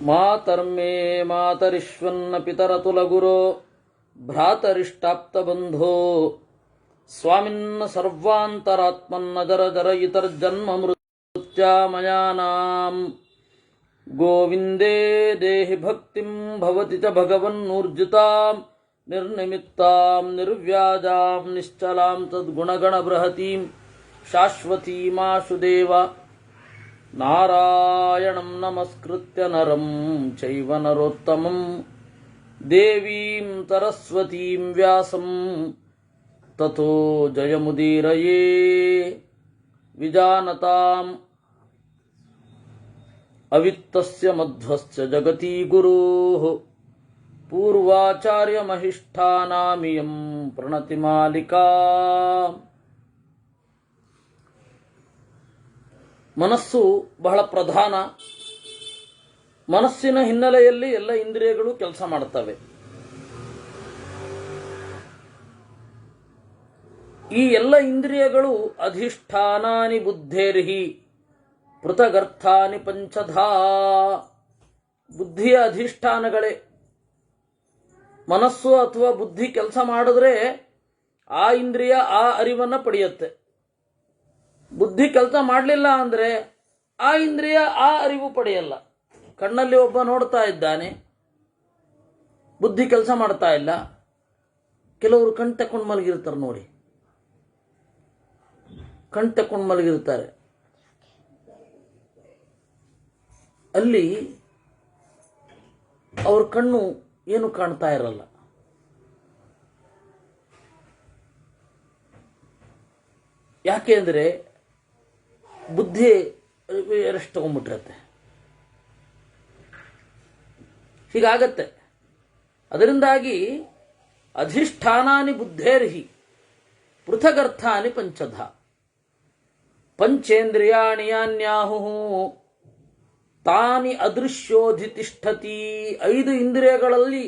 ಮಾತರ್ಮೇ ಮಾತರಿಶ್ವನ್ನ ಪಿತರತುಲಗುರೋ ಭ್ರಾತರಿಷ್ಟಾಪ್ತಬಂಧೋ ಸ್ವಾಮಿನ್ನ ಸರ್ವಾಂತರಾತ್ಮನ್ನ ಜರ ಜರ ಇತರ್ಜನ್ಮ ಮೃತ್ಯಾಮಯಾನಾಂ ಗೋವಿಂದೇ ದೇಹಿ ಭಕ್ತಿಂ ಭವತಿ ಚ ಭಗವನ್ನೂರ್ಜಿತಾಂ ನಿರ್ನಿಮಿತ್ತಾಂ ನಿರ್ವ್ಯಾಜಾಂ ನಿಶ್ಚಲಾಂ ತದ್ಗುಣಗಣ ಬೃಹತೀಂ ಶಾಶ್ವತೀಮಾಶುದೇವ ನಾರಾಯಣಂ ನಮಸ್ಕೃತ್ಯ ನರಂ ಚೈವ ನರೋತ್ತಮಂ ದೇವೀಂ ಸರಸ್ವತೀಂ ವ್ಯಾಸಂ ತಥೋ ಜಯಮುದೀರಯೇ ವಿಜಾನತಾಂ ಅವಿತ್ತಸ್ಯ ಮಧ್ವಸ್ಯ ಜಗತಿ ಗುರುಃ ಪೂರ್ವಾಚಾರ್ಯಮಹಿಷ್ಠಾನಾಮಿಯಂ ಪ್ರಣತಿಮಾಲಿಕಾ. ಮನಸ್ಸು ಬಹಳ ಪ್ರಧಾನ. ಮನಸ್ಸಿನ ಹಿನ್ನೆಲೆಯಲ್ಲಿ ಎಲ್ಲ ಇಂದ್ರಿಯಗಳು ಕೆಲಸ ಮಾಡುತ್ತವೆ. ಈ ಎಲ್ಲ ಇಂದ್ರಿಯಗಳು ಅಧಿಷ್ಠಾನಾನಿ ಬುದ್ಧೇರ್ಹಿ ಪೃಥಗರ್ಥಾನಿ ಪಂಚಧಾ. ಬುದ್ಧಿಯ ಅಧಿಷ್ಠಾನಗಳೇ. ಮನಸ್ಸು ಅಥವಾ ಬುದ್ಧಿ ಕೆಲಸ ಮಾಡಿದ್ರೆ ಆ ಇಂದ್ರಿಯ ಆ ಅರಿವನ್ನು ಪಡೆಯುತ್ತೆ. ಬುದ್ಧಿ ಕೆಲಸ ಮಾಡಲಿಲ್ಲ ಅಂದರೆ ಆ ಇಂದ್ರಿಯ ಆ ಅರಿವು ಪಡೆಯಲ್ಲ. ಕಣ್ಣಲ್ಲಿ ಒಬ್ಬ ನೋಡ್ತಾ ಇದ್ದಾನೆ, ಬುದ್ಧಿ ಕೆಲಸ ಮಾಡ್ತಾ ಇಲ್ಲ. ಕೆಲವರು ಕಣ್ ತಕೊಂಡು ಮಲಗಿರ್ತಾರೆ ನೋಡಿ, ಕಣ್ ತಕೊಂಡು ಮಲಗಿರ್ತಾರೆ. ಅಲ್ಲಿ ಅವ್ರ ಕಣ್ಣು ಏನು ಕಾಣ್ತಾ ಇರಲ್ಲ. ಯಾಕೆ ಅಂದರೆ ಬುದ್ಧಿ ರೆಸ್ಟ್ ತಗೊಂಡ್ಬಿಟ್ಟಿರತ್ತೆ. ಹೀಗಾಗತ್ತೆ. ಅದರಿಂದಾಗಿ ಅಧಿಷ್ಠಾನಾನಿ ಬುದ್ಧೇರ್ಹಿ ಪೃಥಗರ್ಥಾನಿ ಪಂಚಧ ಪಂಚೇಂದ್ರಿಯಾಣಿ ಯಾನ್ಯಾಹುಃ ತಾನಿ ಅದೃಶ್ಯೋಧಿತಿಷ್ಠತಿ. 5 ಇಂದ್ರಿಯಗಳಲ್ಲಿ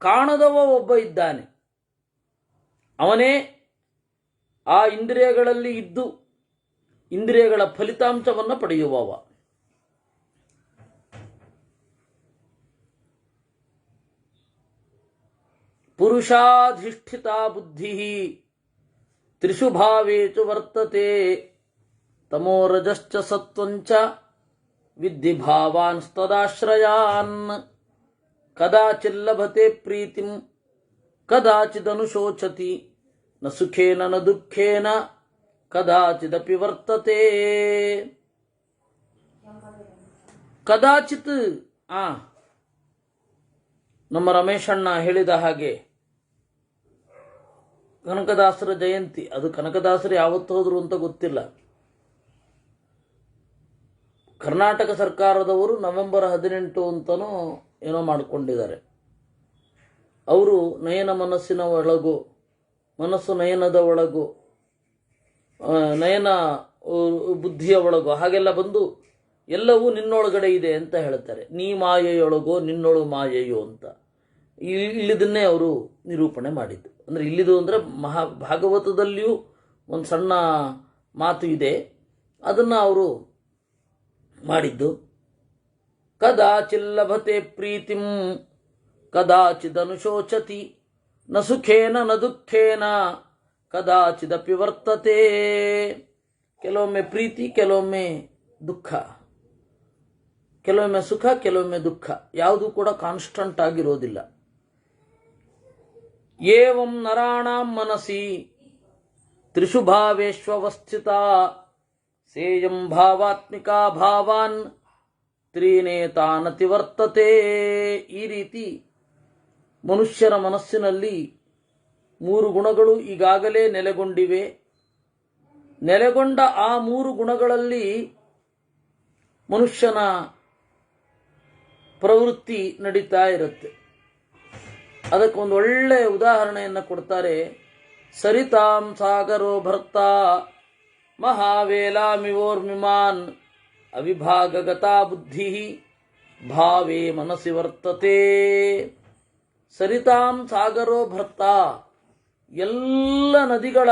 ಕಾಣದವ ಒಬ್ಬ ಇದ್ದಾನೆ. ಅವನೇ ಆ ಇಂದ್ರಿಯಗಳಲ್ಲಿ ಇದ್ದು ಇಂದ್ರಿಯಗಳ ಫಲಿತಾಂಶವನ್ನು ಪಡೆಯುವವ. ಪುರುಷಾಧಿಷ್ಠಿತ ಬುದ್ಧಿ ತ್ರಿಷು ಭಾವೇಷು ವರ್ತತೆ ತಮೋರಜಶ್ಚ ಸತ್ವಂಚ ವಿದ್ಧಿ ಭಾವಾನ್ ತದಾಶ್ರಯಾನ್. ಕದಾಚಿಲ್ಲಭತೆ ಪ್ರೀತಿಂ ಕದಾಚಿದನುಶೋಚತಿ ನ ಸುಖೇನ ನ ದುಃಖೇನ ಕದಾಚಿದಪಿ ವರ್ತತೆ. ಕದಾಚಿತ್ ನಮ್ಮ ರಮೇಶಣ್ಣ ಹೇಳಿದ ಹಾಗೆ ಕನಕದಾಸರ ಜಯಂತಿ. ಅದು ಕನಕದಾಸರು ಯಾವತ್ತು ಹೋದ್ರು ಅಂತ ಗೊತ್ತಿಲ್ಲ. ಕರ್ನಾಟಕ ಸರ್ಕಾರದವರು ನವೆಂಬರ್ 18 ಅಂತನೋ ಏನೋ ಮಾಡಿಕೊಂಡಿದ್ದಾರೆ. ಅವರು ನಯನ ಮನಸ್ಸಿನ ಒಳಗು, ಮನಸ್ಸು ನಯನದ ಒಳಗು, ನಯನ ಬುದ್ಧಿಯ ಒಳಗು ಹಾಗೆಲ್ಲ ಬಂದು ಎಲ್ಲವೂ ನಿನ್ನೊಳಗಡೆ ಇದೆ ಅಂತ ಹೇಳ್ತಾರೆ. ನೀ ಮಾಯೆಯೊಳಗೋ ನಿನ್ನೊಳು ಮಾಯೆಯೋ ಅಂತ ಇಲ್ಲಿದನ್ನೇ ಅವರು ನಿರೂಪಣೆ ಮಾಡಿದ್ದು. ಅಂದರೆ ಇಲ್ಲಿದು ಅಂದರೆ ಭಾಗವತದಲ್ಲಿಯೂ ಒಂದು ಸಣ್ಣ ಮಾತು ಇದೆ, ಅದನ್ನು ಅವರು ಮಾಡಿದ್ದು. ಕದಾಚಿಲ್ಲಭತೆ ಪ್ರೀತಿಂ ಕದಾಚಿದನುಶೋಚತಿ ನ ಸುಖೇನ ನ ದುಃಖೇನ ಕದಾಚಿದಪಿ ವರ್ತತೆ. ಕೆಲವೊಮ್ಮೆ ಪ್ರೀತಿ, ಕೆಲವೊಮ್ಮೆ ದುಃಖ, ಕೆಲವೊಮ್ಮೆ ಸುಖ, ಕೆಲವೊಮ್ಮೆ ದುಃಖ. ಯಾವುದೂ ಕೂಡ ಕಾನ್ಸ್ಟಂಟ್ ಆಗಿರೋದಿಲ್ಲ. ಏವಂ ನರಾಣಾಂ ಮನಸಿ ತ್ರಿಷು ಭಾವೇಷ್ವಸ್ಥಿತ ಸೇಯಂ ಭಾವಾತ್ಮಿಕಾ ಭಾವಾನ್ ತ್ರೀನೇತಾನತಿ ವರ್ತತೆ. ಈ ರೀತಿ ಮನುಷ್ಯರ ಮನಸ್ಸಿನಲ್ಲಿ 3 ಗುಣಗಳು ಈಗಾಗಲೇ ನೆಲೆಗೊಂಡಿವೆ. ನೆಲೆಗೊಂಡ ಆ 3 ಗುಣಗಳಲ್ಲಿ ಮನುಷ್ಯನ ಪ್ರವೃತ್ತಿ ನಡೀತಾ ಇರುತ್ತೆ. ಅದಕ್ಕೊಂದು ಒಳ್ಳೆಯ ಉದಾಹರಣೆಯನ್ನು ಕೊಡ್ತಾರೆ. ಸರಿತಾಂ ಸಾಗರೋ ಭರ್ತ ಮಹಾವೇಲಾಮಿವೋರ್ಮಿಮಾನ್ ಅವಿಭಾಗಗತಾ ಬುದ್ಧಿ ಭಾವೇ ಮನಸಿ ವರ್ತತೆ. ಸರಿತಾಂ ಸಾಗರೋ ಭರ್ತ, ಎಲ್ಲ ನದಿಗಳ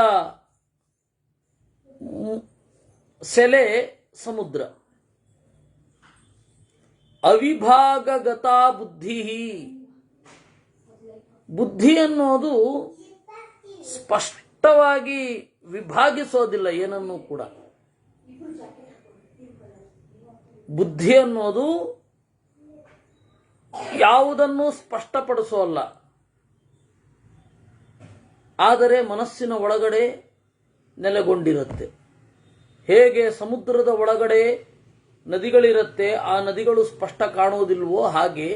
ಸೆಲೆ ಸಮುದ್ರ. ಅವಿಭಾಗಗತ ಬುದ್ಧಿ. ಬುದ್ಧಿ ಅನ್ನೋದು ಸ್ಪಷ್ಟವಾಗಿ ವಿಭಾಗಿಸೋದಿಲ್ಲ ಏನನ್ನೂ ಕೂಡ. ಬುದ್ಧಿ ಅನ್ನೋದು ಯಾವುದನ್ನು ಸ್ಪಷ್ಟಪಡಿಸೋಲ್ಲ, ಆದರೆ ಮನಸ್ಸಿನ ಒಳಗಡೆ ನೆಲೆಗೊಂಡಿರುತ್ತೆ. ಹೇಗೆ ಸಮುದ್ರದ ಒಳಗಡೆ ನದಿಗಳಿರುತ್ತೆ, ಆ ನದಿಗಳು ಸ್ಪಷ್ಟ ಕಾಣುವುದಿಲ್ವೋ ಹಾಗೆ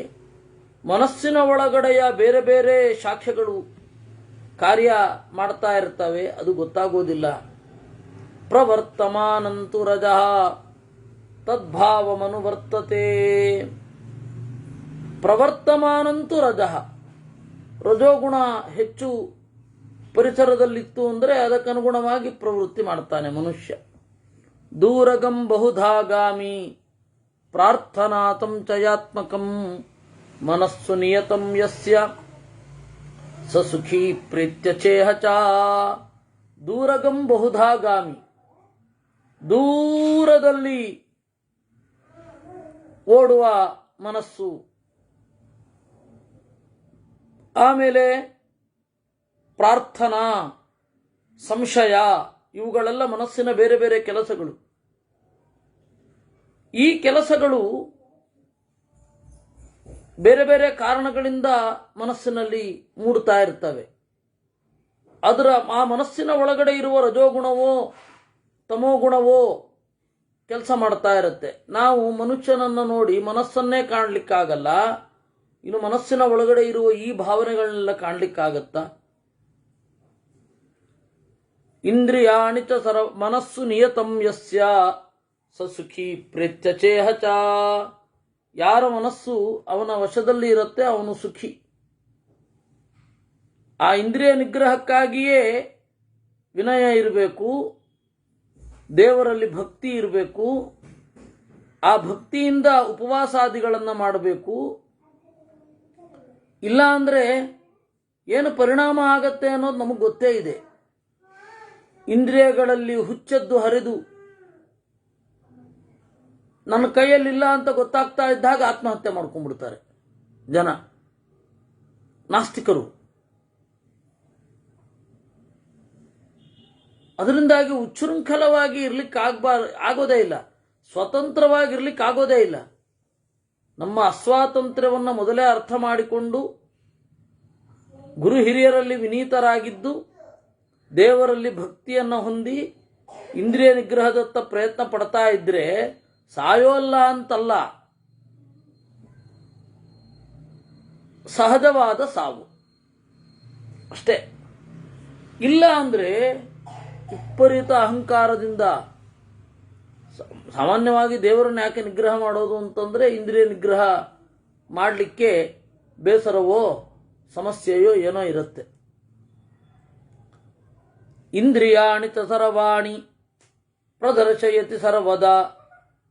ಮನಸ್ಸಿನ ಒಳಗಡೆಯ ಬೇರೆ ಬೇರೆ ಶಾಖೆಗಳು ಕಾರ್ಯ ಮಾಡ್ತಾ ಇರ್ತವೆ, ಅದು ಗೊತ್ತಾಗೋದಿಲ್ಲ. ಪ್ರವರ್ತಮಾನಂತು ರಜಃ ತದ್ಭಾವಮನುವರ್ತತೆ. ಪ್ರವರ್ತಮಾನಂತು ರಜಃ, ರಜೋಗುಣ ಹೆಚ್ಚು ಪರಿಸರದಲ್ಲಿತ್ತು ಅಂದರೆ ಅದಕ್ಕನುಗುಣವಾಗಿ ಪ್ರವೃತ್ತಿ ಮಾಡ್ತಾನೆ ಮನುಷ್ಯ. ದೂರಗಂ ಬಹುಧಾಗಾಮಿ ಪ್ರಾರ್ಥನಾತಂ ಚಯಾತ್ಮಕಂ ಮನಸ್ಸು ನಿಯತಂ ಯಸ್ಯ ಸ ಸುಖೀ ಪ್ರೀತ್ಯಚೇಹ ಚ. ದೂರಗಂ ಬಹುಧಾಗಾಮಿ, ದೂರದಲ್ಲಿ ಓಡುವ ಮನಸ್ಸು. ಆಮೇಲೆ ಪ್ರಾರ್ಥನಾ, ಸಂಶಯ, ಇವುಗಳೆಲ್ಲ ಮನಸ್ಸಿನ ಬೇರೆ ಬೇರೆ ಕೆಲಸಗಳು. ಈ ಕೆಲಸಗಳು ಬೇರೆ ಬೇರೆ ಕಾರಣಗಳಿಂದ ಮನಸ್ಸಿನಲ್ಲಿ ಮೂಡ್ತಾ ಇರ್ತವೆ. ಆ ಮನಸ್ಸಿನ ಒಳಗಡೆ ಇರುವ ರಜೋಗುಣವೋ ತಮೋಗುಣವೋ ಕೆಲಸ ಮಾಡ್ತಾ ಇರುತ್ತೆ. ನಾವು ಮನುಷ್ಯನನ್ನು ನೋಡಿ ಮನಸ್ಸನ್ನೇ ಕಾಣಲಿಕ್ಕಾಗಲ್ಲ, ಇನ್ನು ಮನಸ್ಸಿನ ಒಳಗಡೆ ಇರುವ ಈ ಭಾವನೆಗಳನ್ನೆಲ್ಲ ಕಾಣಲಿಕ್ಕಾಗತ್ತಾ? ಇಂದ್ರಿಯಾಣಿ ಚ ಮನಸ್ಸು ನಿಯತಂ ಯಸ್ಯ ಸ ಸುಖಿ ಪ್ರೇತ್ಯಚೇಹ ಚ. ಯಾರ ಮನಸ್ಸು ಅವನ ವಶದಲ್ಲಿ ಇರುತ್ತೆ ಅವನು ಸುಖಿ. ಆ ಇಂದ್ರಿಯ ನಿಗ್ರಹಕ್ಕಾಗಿಯೇ ವಿನಯ ಇರಬೇಕು, ದೇವರಲ್ಲಿ ಭಕ್ತಿ ಇರಬೇಕು, ಆ ಭಕ್ತಿಯಿಂದ ಉಪವಾಸಾದಿಗಳನ್ನು ಮಾಡಬೇಕು. ಇಲ್ಲ ಅಂದರೆ ಏನು ಪರಿಣಾಮ ಆಗತ್ತೆ ಅನ್ನೋದು ನಮಗೆ ಗೊತ್ತೇ ಇದೆ. ಇಂದ್ರಿಯಗಳಲ್ಲಿ ಹುಚ್ಚದ್ದು ಹರಿದು ನನ್ನ ಕೈಯಲ್ಲಿಲ್ಲ ಅಂತ ಗೊತ್ತಾಗ್ತಾ ಇದ್ದಾಗ ಆತ್ಮಹತ್ಯೆ ಮಾಡ್ಕೊಂಡ್ಬಿಡ್ತಾರೆ ಜನ, ನಾಸ್ತಿಕರು. ಅದರಿಂದಾಗಿ ಉಚ್ಛೃಂಖಲವಾಗಿ ಆಗೋದೇ ಇಲ್ಲ, ಸ್ವತಂತ್ರವಾಗಿರ್ಲಿಕ್ಕೆ ಆಗೋದೇ ಇಲ್ಲ. ನಮ್ಮ ಅಸ್ವಾತಂತ್ರ್ಯವನ್ನು ಮೊದಲೇ ಅರ್ಥ ಮಾಡಿಕೊಂಡು ಗುರು ಹಿರಿಯರಲ್ಲಿ ವಿನೀತರಾಗಿದ್ದು ದೇವರಲ್ಲಿ ಭಕ್ತಿಯನ್ನು ಹೊಂದಿ ಇಂದ್ರಿಯ ನಿಗ್ರಹದತ್ತ ಪ್ರಯತ್ನ ಪಡ್ತಾ ಇದ್ರೆ ಸಾಯೋಲ್ಲ ಅಂತಲ್ಲ, ಸಹಜವಾದ ಸಾವು ಅಷ್ಟೇ. ಇಲ್ಲ ಅಂದ್ರೆ ವಿಪರೀತ ಅಹಂಕಾರದಿಂದ, ಸಾಮಾನ್ಯವಾಗಿ ದೇವರನ್ನು ಯಾಕೆ ನಿಗ್ರಹ ಮಾಡೋದು ಅಂತಂದ್ರೆ ಇಂದ್ರಿಯ ನಿಗ್ರಹ ಮಾಡಲಿಕ್ಕೆ ಬೇಸರವೋ ಸಮಸ್ಯೆಯೋ ಏನೋ ಇರುತ್ತೆ. ಇಂದ್ರಿಯಾಣಿ ಚ ಸರ್ವಾಣಿ ಪ್ರದರ್ಶಯತಿ ಸರ್ವದಾ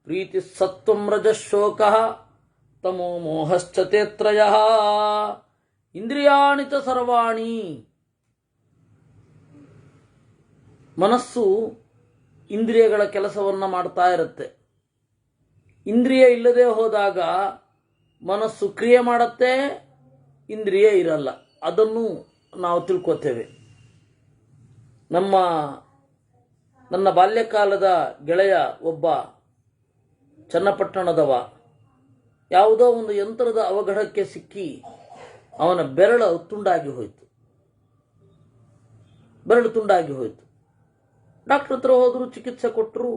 ಪ್ರೀತಿ ಸತ್ವಂ ರಜಶೋಕಃ ತಮೋ ಮೋಹಶ್ಚ ತೇತ್ರಯಃ. ಇಂದ್ರಿಯಾಣಿ ಚ ಸರ್ವಾಣಿ, ಮನಸ್ಸು ಇಂದ್ರಿಯಗಳ ಕೆಲಸವನ್ನು ಮಾಡ್ತಾ ಇರುತ್ತೆ. ಇಂದ್ರಿಯ ಇಲ್ಲದೆ ಹೋದಾಗ ಮನಸ್ಸು ಕ್ರಿಯೆ ಮಾಡುತ್ತೆ, ಇಂದ್ರಿಯ ಇರಲ್ಲ. ಅದನ್ನು ನಾವು ತಿಳ್ಕೊತೇವೆ. ನನ್ನ ಬಾಲ್ಯಕಾಲದ ಗೆಳೆಯ ಒಬ್ಬ ಚನ್ನಪಟ್ಟಣದವ ಯಾವುದೋ ಒಂದು ಯಂತ್ರದ ಅವಘಡಕ್ಕೆ ಸಿಕ್ಕಿ ಅವನ ಬೆರಳು ತುಂಡಾಗಿ ಹೋಯಿತು. ಡಾಕ್ಟರ್ ಹತ್ರ ಹೋದ್ರು, ಚಿಕಿತ್ಸೆ ಕೊಟ್ಟರು.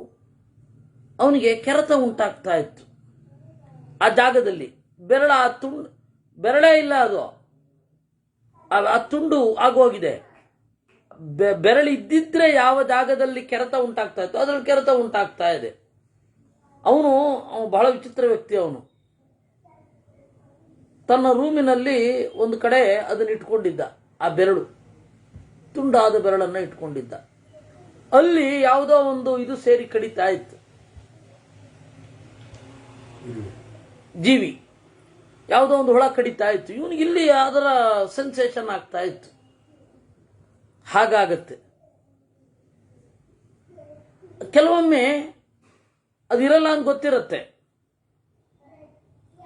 ಅವನಿಗೆ ಕೆರೆತ ಉಂಟಾಗ್ತಾ ಇತ್ತು ಆ ಜಾಗದಲ್ಲಿ. ಬೆರಳೇ ಇಲ್ಲ, ಅದು ಆ ತುಂಡು ಆಗೋಗಿದೆ. ಬೆರಳಿದ್ದಿದ್ರೆ ಯಾವ ಜಾಗದಲ್ಲಿ ಕೆರೆತ ಉಂಟಾಗ್ತಾ ಇತ್ತು ಅದರಲ್ಲಿ ಕೆರೆತ ಉಂಟಾಗ್ತಾ ಇದೆ. ಅವನು ಬಹಳ ವಿಚಿತ್ರ ವ್ಯಕ್ತಿ. ಅವನು ತನ್ನ ರೂಮಿನಲ್ಲಿ ಒಂದು ಕಡೆ ಅದನ್ನ ಇಟ್ಕೊಂಡಿದ್ದ, ಆ ಬೆರಳು, ತುಂಡಾದ ಬೆರಳನ್ನು ಇಟ್ಕೊಂಡಿದ್ದ. ಅಲ್ಲಿ ಯಾವುದೋ ಒಂದು ಇದು ಸೇರಿ ಕಡಿತಾ ಇತ್ತು, ಜೀವಿ ಯಾವುದೋ ಒಂದು ಹುಳ ಕಡಿತಾ ಇತ್ತು. ಇವನಿಗೆ ಇಲ್ಲಿ ಅದರ ಸೆನ್ಸೇಷನ್ ಆಗ್ತಾ ಇತ್ತು. ಹಾಗಾಗತ್ತೆ ಕೆಲವೊಮ್ಮೆ, ಅದಿರಲ್ಲ ಅಂತ ಗೊತ್ತಿರುತ್ತೆ,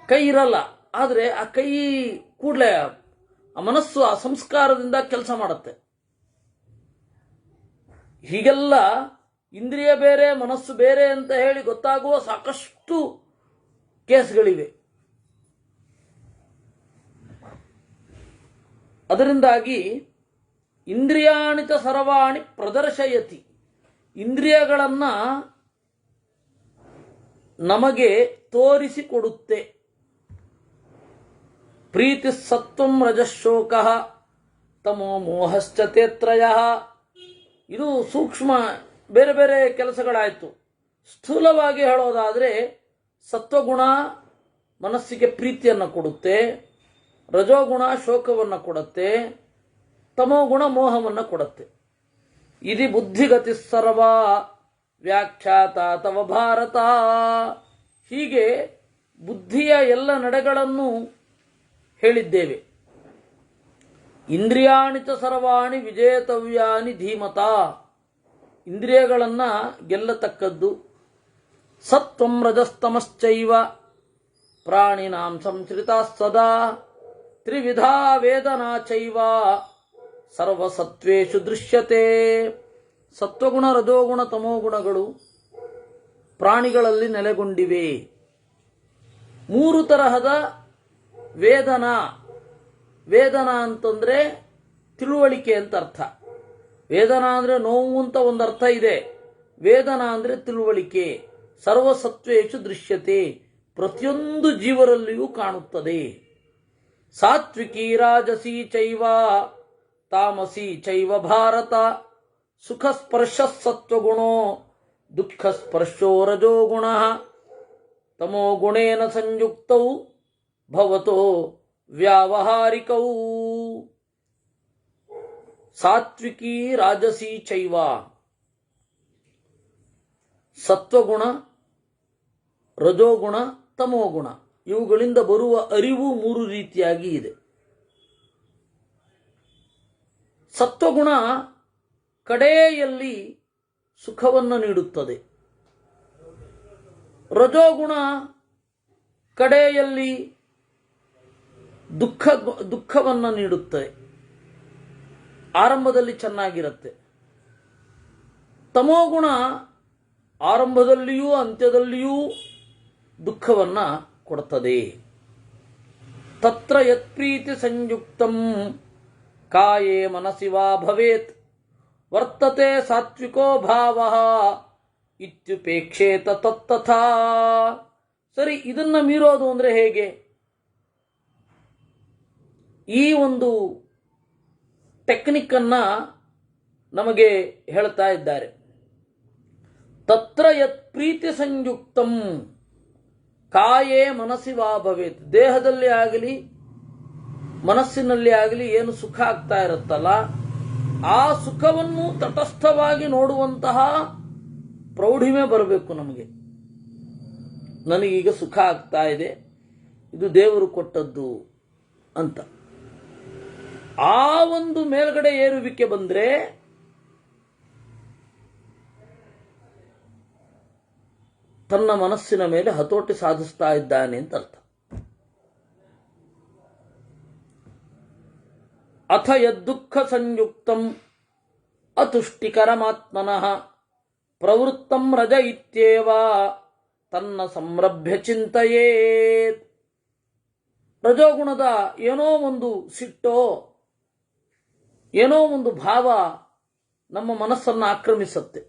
ಕೈ ಇರಲ್ಲ, ಆದರೆ ಆ ಕೈ ಕೂಡಲೇ ಆ ಮನಸ್ಸು ಆ ಸಂಸ್ಕಾರದಿಂದ ಕೆಲಸ ಮಾಡುತ್ತೆ. ಹೀಗೆಲ್ಲ ಇಂದ್ರಿಯ ಬೇರೆ ಮನಸ್ಸು ಬೇರೆ ಅಂತ ಹೇಳಿ ಗೊತ್ತಾಗುವ ಸಾಕಷ್ಟು ಕೇಸ್ಗಳಿವೆ. ಅದರಿಂದಾಗಿ ಇಂದ್ರಿಯಾಣಿತ ಸರ್ವಾಣಿ ಪ್ರದರ್ಶಯತಿ, ಇಂದ್ರಿಯಗಳನ್ನ ನಮಗೆ ತೋರಿಸಿಕೊಡುತ್ತೆ. ಪ್ರೀತಿ ಸತ್ವಂ ರಜಶೋಕ ತಮೋ ಮೋಹಶ್ಚ ತೇತ್ರಯ. ಇದು ಸೂಕ್ಷ್ಮ ಬೇರೆ ಬೇರೆ ಕೆಲಸಗಳಾಯಿತು. ಸ್ಥೂಲವಾಗಿ ಹೇಳೋದಾದರೆ ಸತ್ವಗುಣ ಮನಸ್ಸಿಗೆ ಪ್ರೀತಿಯನ್ನು ಕೊಡುತ್ತೆ, ರಜೋಗುಣ ಶೋಕವನ್ನು ಕೊಡುತ್ತೆ, ತಮೋಗುಣ ಮೋಹವನ್ನು ಕೊಡುತ್ತೆ. ಇದು ಬುದ್ಧಿಗತಿ ಸರ್ವ ವ್ಯಾಖ್ಯಾತ ತವ ಭಾರತ. ಹೀಗೆ ಬುದ್ಧಿಯ ಎಲ್ಲ ನಡೆಗಳನ್ನು ಹೇಳಿದ್ದೇವೆ. ಇಂದ್ರಿಯಾಣಿತ ಸರ್ವಾಣಿ ವಿಜೇತವ್ಯಾನಿ ಧೀಮತ, ಇಂದ್ರಿಯಗಳನ್ನ ಗೆಲ್ಲತಕ್ಕದ್ದು. ಸತ್ವಂ ರಜಸ್ತಮಶ್ಚೈವ ಪ್ರಾಣಿನಾಂ ಸಂಶ್ರಿತಾ ಸದಾ ತ್ರಿವಿಧಾ ವೇದನಾ ಚೈವ ಸರ್ವಸತ್ವೇಷು ದೃಶ್ಯತೆ. ಸತ್ವಗುಣ ರಜೋಗುಣ ತಮೋಗುಣಗಳು ಪ್ರಾಣಿಗಳಲ್ಲಿ ನೆಲೆಗೊಂಡಿವೆ. ಮೂರು ತರಹದ ವೇದನಾ, ವೇದನಾ ಅಂತಂದ್ರೆ ತಿಳುವಳಿಕೆ ಅಂತ ಅರ್ಥ. ವೇದನಾ ಅಂದ್ರೆ ನೋವು ಅಂತ ಒಂದು ಅರ್ಥ ಇದೆ. ವೇದನಾ ಅಂದ್ರೆ ತಿಳುವಳಿಕೆ. ಸರ್ವಸತ್ವೇಷು ದೃಶ್ಯತೆ, ಪ್ರತಿಯೊಂದು ಜೀವರಲ್ಲಿಯೂ ಕಾಣುತ್ತದೆ. ಸಾತ್ವಿಕಿ ರಾಜಸಿ ಚೈವ ತಾಮಸಿ ಚೈವ ಭಾರತ ಸುಖ ಸ್ಪರ್ಶ ಸತ್ವಗುಣೋ ದುಃಖ ಸ್ಪರ್ಶೋ ರಜೋಗುಣ ತಮೋ ಗುಣೇನ ಸಂಯುಕ್ತೌ ಭವತೋ ವ್ಯಾವಹಾರಿಕೌ. ಸಾತ್ವಿಕಿ ರಾಜಸಿ ಚೈವ, ಸತ್ವಗುಣ ರಜೋಗುಣ ತಮೋಗುಣ ಇವುಗಳಿಂದ ಬರುವ ಅರಿವು ಮೂರು ರೀತಿಯಾಗಿ ಇದೆ. ಸತ್ವಗುಣ ಕಡೆಯಲ್ಲಿ ಸುಖವನ್ನು ನೀಡುತ್ತದೆ, ರಜೋಗುಣ ಕಡೆಯಲ್ಲಿ ದುಃಖವನ್ನು ನೀಡುತ್ತದೆ. ಆರಂಭದಲ್ಲಿ ಚೆನ್ನಾಗಿರುತ್ತೆ. ತಮೋಗುಣ ಆರಂಭದಲ್ಲಿಯೂ ಅಂತ್ಯದಲ್ಲಿಯೂ ದುಃಖವನ್ನ ಕೊಡುತ್ತದೆ. ತತ್ರ ಯತ್ಪ್ರೀತಿ ಸಂಯುಕ್ತಂ ಕಾಯೇ ಮನಸಿ ವಾ ಭವೇತ್ ವರ್ತತೆ ಸಾತ್ವಿಕೋ ಭಾವಃ ಇತ್ಯುಪೇಕ್ಷೇತ ತತ್ತಥಾ. ಸರಿ, ಇದನ್ನ ಮೀರೋದು ಅಂದ್ರೆ ಹೇಗೆ? ಈ ಒಂದು ಟೆಕ್ನಿಕ್ ಅನ್ನ ನಮಗೆ ಹೇಳ್ತಾ ಇದ್ದಾರೆ. ತತ್ರ ಯತ್ ಪ್ರೀತಿ ಸಂಯುಕ್ತಂ ಕಾಯೇ ಮನಸಿ ವಾ ಭವೇತ್. ದೇಹದಲ್ಲಿ ಆಗಲಿ ಮನಸ್ಸಿನಲ್ಲಿ ಆಗಲಿ ಏನು ಸುಖ ಆಗ್ತಾ ಇರುತ್ತಲ್ಲ, ಆ ಸುಖವನ್ನು ತಟಸ್ಥವಾಗಿ ನೋಡುವಂತಹ ಪ್ರೌಢಿಮೆ ಬರಬೇಕು ನಮಗೆ. ನನಗೀಗ ಸುಖ ಆಗ್ತಾ ಇದೆ, ಇದು ದೇವರು ಕೊಟ್ಟದ್ದು ಅಂತ. ಆ ಒಂದು ಮೇಲ್ಗಡೆ ಏರುವಿಕೆ ಬಂದ್ರೆ ತನ್ನ ಮನಸ್ಸಿನ ಮೇಲೆ ಹತೋಟಿ ಸಾಧಿಸ್ತಾ ಇದ್ದಾನೆ ಅಂತ ಅರ್ಥ. ಅಥ ಯದ್ದುಃಖ ಸಂಯುಕ್ತಂ ಅತುಷ್ಟಿಕರಮಾತ್ಮನಃ ಪ್ರವೃತ್ತಂ ರಜ ಇತ್ಯೇವ ತನ್ನ ಸಂರಭ್ಯ ಚಿಂತೆಯೇತ್. ರಜೋಗುಣದ ಏನೋ ಒಂದು ಸಿಟ್ಟೋ ಏನೋ ಒಂದು ಭಾವ ನಮ್ಮ ಮನಸ್ಸನ್ನು ಆಕ್ರಮಿಸುತ್ತೆ.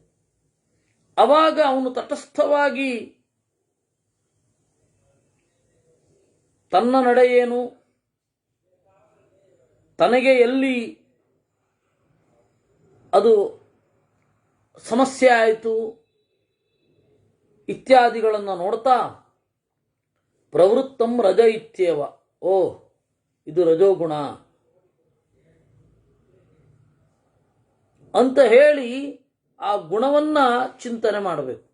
ಅವಾಗ ಅವನು ತಟಸ್ಥವಾಗಿ ತನ್ನ ನಡೆ ಏನು, ತನಗೆ ಎಲ್ಲಿ ಅದು ಸಮಸ್ಯೆ ಆಯಿತು ಇತ್ಯಾದಿಗಳನ್ನು ನೋಡ್ತಾ ಪ್ರವೃತ್ತಂ ರಜ ಇತ್ಯೇವ, ಓ ಇದು ರಜೋಗುಣ ಅಂತ ಹೇಳಿ ಆ ಗುಣವನ್ನ ಚಿಂತನೆ ಮಾಡಬೇಕು.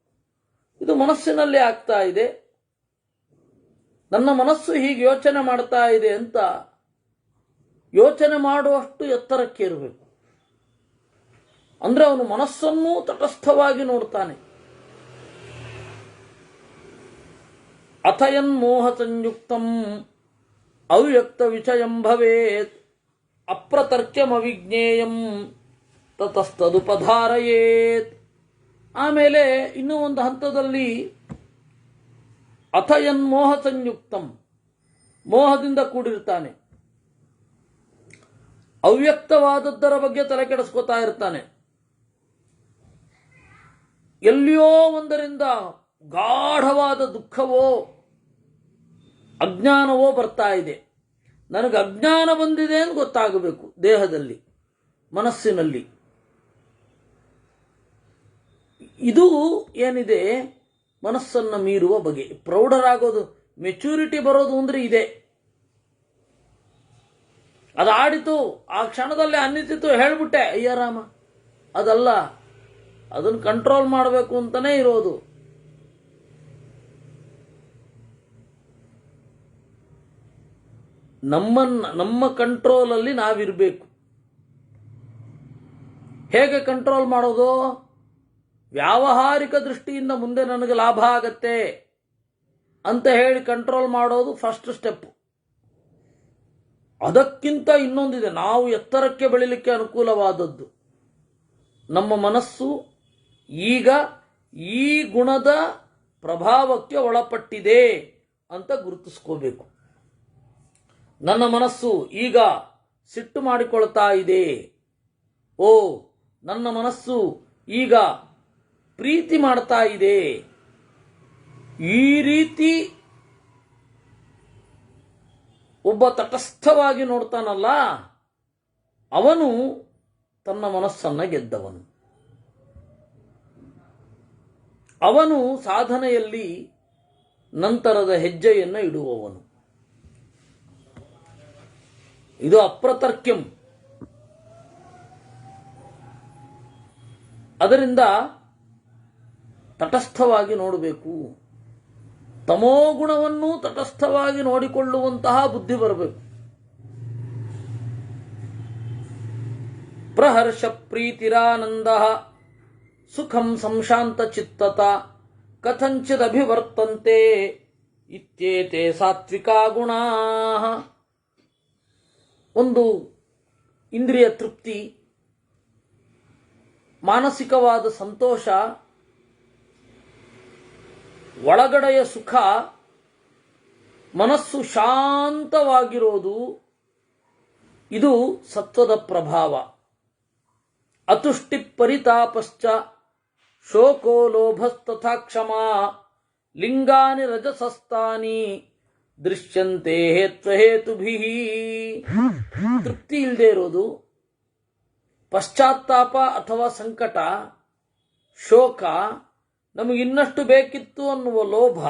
ಇದು ಮನಸ್ಸಿನಲ್ಲಿ ಆಗ್ತಾ ಇದೆ, ನನ್ನ ಮನಸ್ಸು ಹೀಗೆ ಯೋಚನೆ ಮಾಡ್ತಾ ಇದೆ ಅಂತ ಯೋಚನೆ ಮಾಡುವಷ್ಟು ಎತ್ತರಕ್ಕೆ ಇರಬೇಕು. ಅಂದ್ರೆ ಅವನು ಮನಸ್ಸನ್ನು ತಟಸ್ಥವಾಗಿ ನೋಡ್ತಾನೆ. ಅಥಯನ್ಮೋಹ ಸಂಯುಕ್ತಂ ಅವ್ಯಕ್ತ ವಿಷಯಂ ಭವೇತ್ ಅಪ್ರತರ್ಕ್ಯಮವಿಜ್ಞೇಯಂ ತತಸ್ತದುಪಧಾರಯೇತ್. ಆಮೇಲೆ ಇನ್ನೂ ಒಂದು ಹಂತದಲ್ಲಿ ಅಥಯನ್ಮೋಹ ಸಂಯುಕ್ತಂ, ಮೋಹದಿಂದ ಕೂಡಿರ್ತಾನೆ, ಅವ್ಯಕ್ತವಾದದ್ದರ ಬಗ್ಗೆ ತಲೆ ಕೆಡಿಸ್ಕೋತಾ ಇರ್ತಾನೆ. ಎಲ್ಲಿಯೋ ಒಂದರಿಂದ ಗಾಢವಾದ ದುಃಖವೋ ಅಜ್ಞಾನವೋ ಬರ್ತಾ ಇದೆ. ನನಗೆ ಅಜ್ಞಾನ ಬಂದಿದೆ ಅಂತ ಗೊತ್ತಾಗಬೇಕು. ದೇಹದಲ್ಲಿ, ಮನಸ್ಸಿನಲ್ಲಿ ಇದು ಏನಿದೆ ಮನಸ್ಸನ್ನು ಮೀರುವ ಬಗೆ. ಪ್ರೌಢರಾಗೋದು, ಮೆಚುರಿಟಿ ಬರೋದು ಅಂದ್ರೆ ಇದೆ. ಅದಾಡಿತು, ಆ ಕ್ಷಣದಲ್ಲಿ ಅನ್ನಿಸಿತು, ಹೇಳ್ಬಿಟ್ಟೆ, ಅಯ್ಯ ರಾಮ. ಅದಲ್ಲ, ಅದನ್ನು ಕಂಟ್ರೋಲ್ ಮಾಡಬೇಕು ಅಂತಾನೆ ಇರೋದು. ನಮ್ಮ ಕಂಟ್ರೋಲಲ್ಲಿ ನಾವಿರಬೇಕು. ಹೇಗೆ ಕಂಟ್ರೋಲ್ ಮಾಡೋದು? ವ್ಯಾವಹಾರಿಕ ದೃಷ್ಟಿಯಿಂದ ಮುಂದೆ ನನಗೆ ಲಾಭ ಆಗತ್ತೆ ಅಂತ ಹೇಳಿ ಕಂಟ್ರೋಲ್ ಮಾಡೋದು ಫಸ್ಟ್ ಸ್ಟೆಪ್. ಅದಕ್ಕಿಂತ ಇನ್ನೊಂದಿದೆ, ನಾವು ಎತ್ತರಕ್ಕೆ ಬೆಳಿಲಿಕ್ಕೆ ಅನುಕೂಲವಾದದ್ದು. ನಮ್ಮ ಮನಸ್ಸು ಈಗ ಈ ಗುಣದ ಪ್ರಭಾವಕ್ಕೆ ಒಳಪಟ್ಟಿದೆ ಅಂತ ಗುರುತಿಸ್ಕೋಬೇಕು. ನನ್ನ ಮನಸ್ಸು ಈಗ ಸಿಟ್ಟು ಮಾಡಿಕೊಳ್ತಾ ಇದೆ. ಓ, ನನ್ನ ಮನಸ್ಸು ಈಗ ಪ್ರೀತಿ ಮಾಡ್ತಾ ಇದೆ. ಈ ರೀತಿ ಒಬ್ಬ ತಟಸ್ಥವಾಗಿ ನೋಡ್ತಾನಲ್ಲ, ಅವನು ತನ್ನ ಮನಸ್ಸನ್ನ ಗೆದ್ದವನು. ಅವನು ಸಾಧನೆಯಲ್ಲಿ ನಂತರದ ಹೆಜ್ಜೆಯನ್ನು ಇಡುವವನು. ಇದು ಅಪ್ರತರ್ಕ್ಯಂ. ಅದರಿಂದ ತಟಸ್ಥವಾಗಿ ನೋಡಬೇಕು. ತಮೋಗುಣವನ್ನು ತಟಸ್ಥವಾಗಿ ನೋಡಿಕೊಳ್ಳುವಂತಹ ಬುದ್ಧಿ ಬರಬೇಕು. ಪ್ರಹರ್ಷ ಪ್ರೀತಿರಾನಂದ ಸುಖಂ ಸಂಶಾಂತ ಚಿತ್ತತ ಕಥಂಚಿದಭಿವರ್ತಂತೆ ಇತ್ಯೇತೆ ಸಾತ್ವಿಕಾ ಗುಣಾ. ಒಂದು ಇಂದ್ರಿಯ ತೃಪ್ತಿ, ಮಾನಸಿಕವಾದ ಸಂತೋಷ, ಒಳಗಡೆಯ ಸುಖ, ಮನಸ್ಸು ಶಾಂತವಾಗಿರೋದು, ಇದು ಸತ್ವದ ಪ್ರಭಾವ. ಅತುಷ್ಟಿ ಪರಿತಾಪಶ್ಚ ಶೋಕೋ ಲೋಭಸ್ತಥಾ ಕ್ಷಮಾ ಲಿಂಗಾನಿ ರಜಸಸ್ತಾನಿ ದೃಶ್ಯಂತೆ ಹೇತ್ವಹೇತುಭಿಃ. ತೃಪ್ತಿ ಇಲ್ಲದೆ ಇರೋದು, ಪಶ್ಚಾತ್ತಾಪ ಅಥವಾ ಸಂಕಟ, ಶೋಕ, ನಮಗಿನ್ನಷ್ಟು ಬೇಕಿತ್ತು ಅನ್ನುವ ಲೋಭ,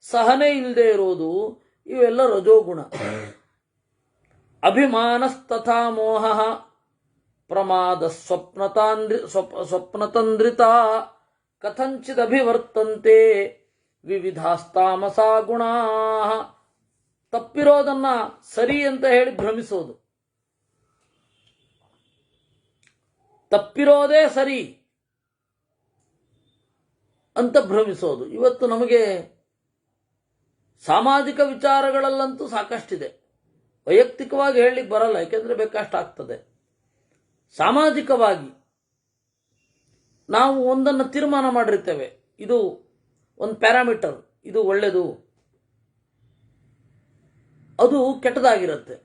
ಸಹನೆ ಇಲ್ಲದೆ ಇರೋದು, ಇವೆಲ್ಲ ರಜೋಗುಣ. ಅಭಿಮಾನಸ್ತಥಾ ಮೋಹ ಪ್ರಮಾದ ಸ್ವಪ್ನತಂದ್ರಿತ ಕಥಂಚಿದಭಿವರ್ತಂತೆ ವಿವಿಧಾಸ್ತಾಮಸಾ ಗುಣಾ. ತಪ್ಪಿರೋದನ್ನ ಸರಿ ಅಂತ ಹೇಳಿ ಭ್ರಮಿಸೋದು, ತಪ್ಪಿರೋದೇ ಸರಿ ಅಂತ ಭ್ರಮಿಸೋದು. ಇವತ್ತು ನಮಗೆ ಸಾಮಾಜಿಕ ವಿಚಾರಗಳಲ್ಲಂತೂ ಸಾಕಷ್ಟಿದೆ. ವೈಯಕ್ತಿಕವಾಗಿ ಹೇಳಲಿಕ್ಕೆ ಬರಲ್ಲ, ಯಾಕೆಂದ್ರೆ ಬೇಕಷ್ಟಾಗ್ತದೆ. ಸಾಮಾಜಿಕವಾಗಿ ನಾವು ಒಂದನ್ನು ತೀರ್ಮಾನ ಮಾಡಿರ್ತೇವೆ, ಇದು ಒಂದು ಪ್ಯಾರಾಮೀಟರ್, ಇದು ಒಳ್ಳೆಯದು, ಅದು ಕೆಟ್ಟದಾಗಿರುತ್ತೆ.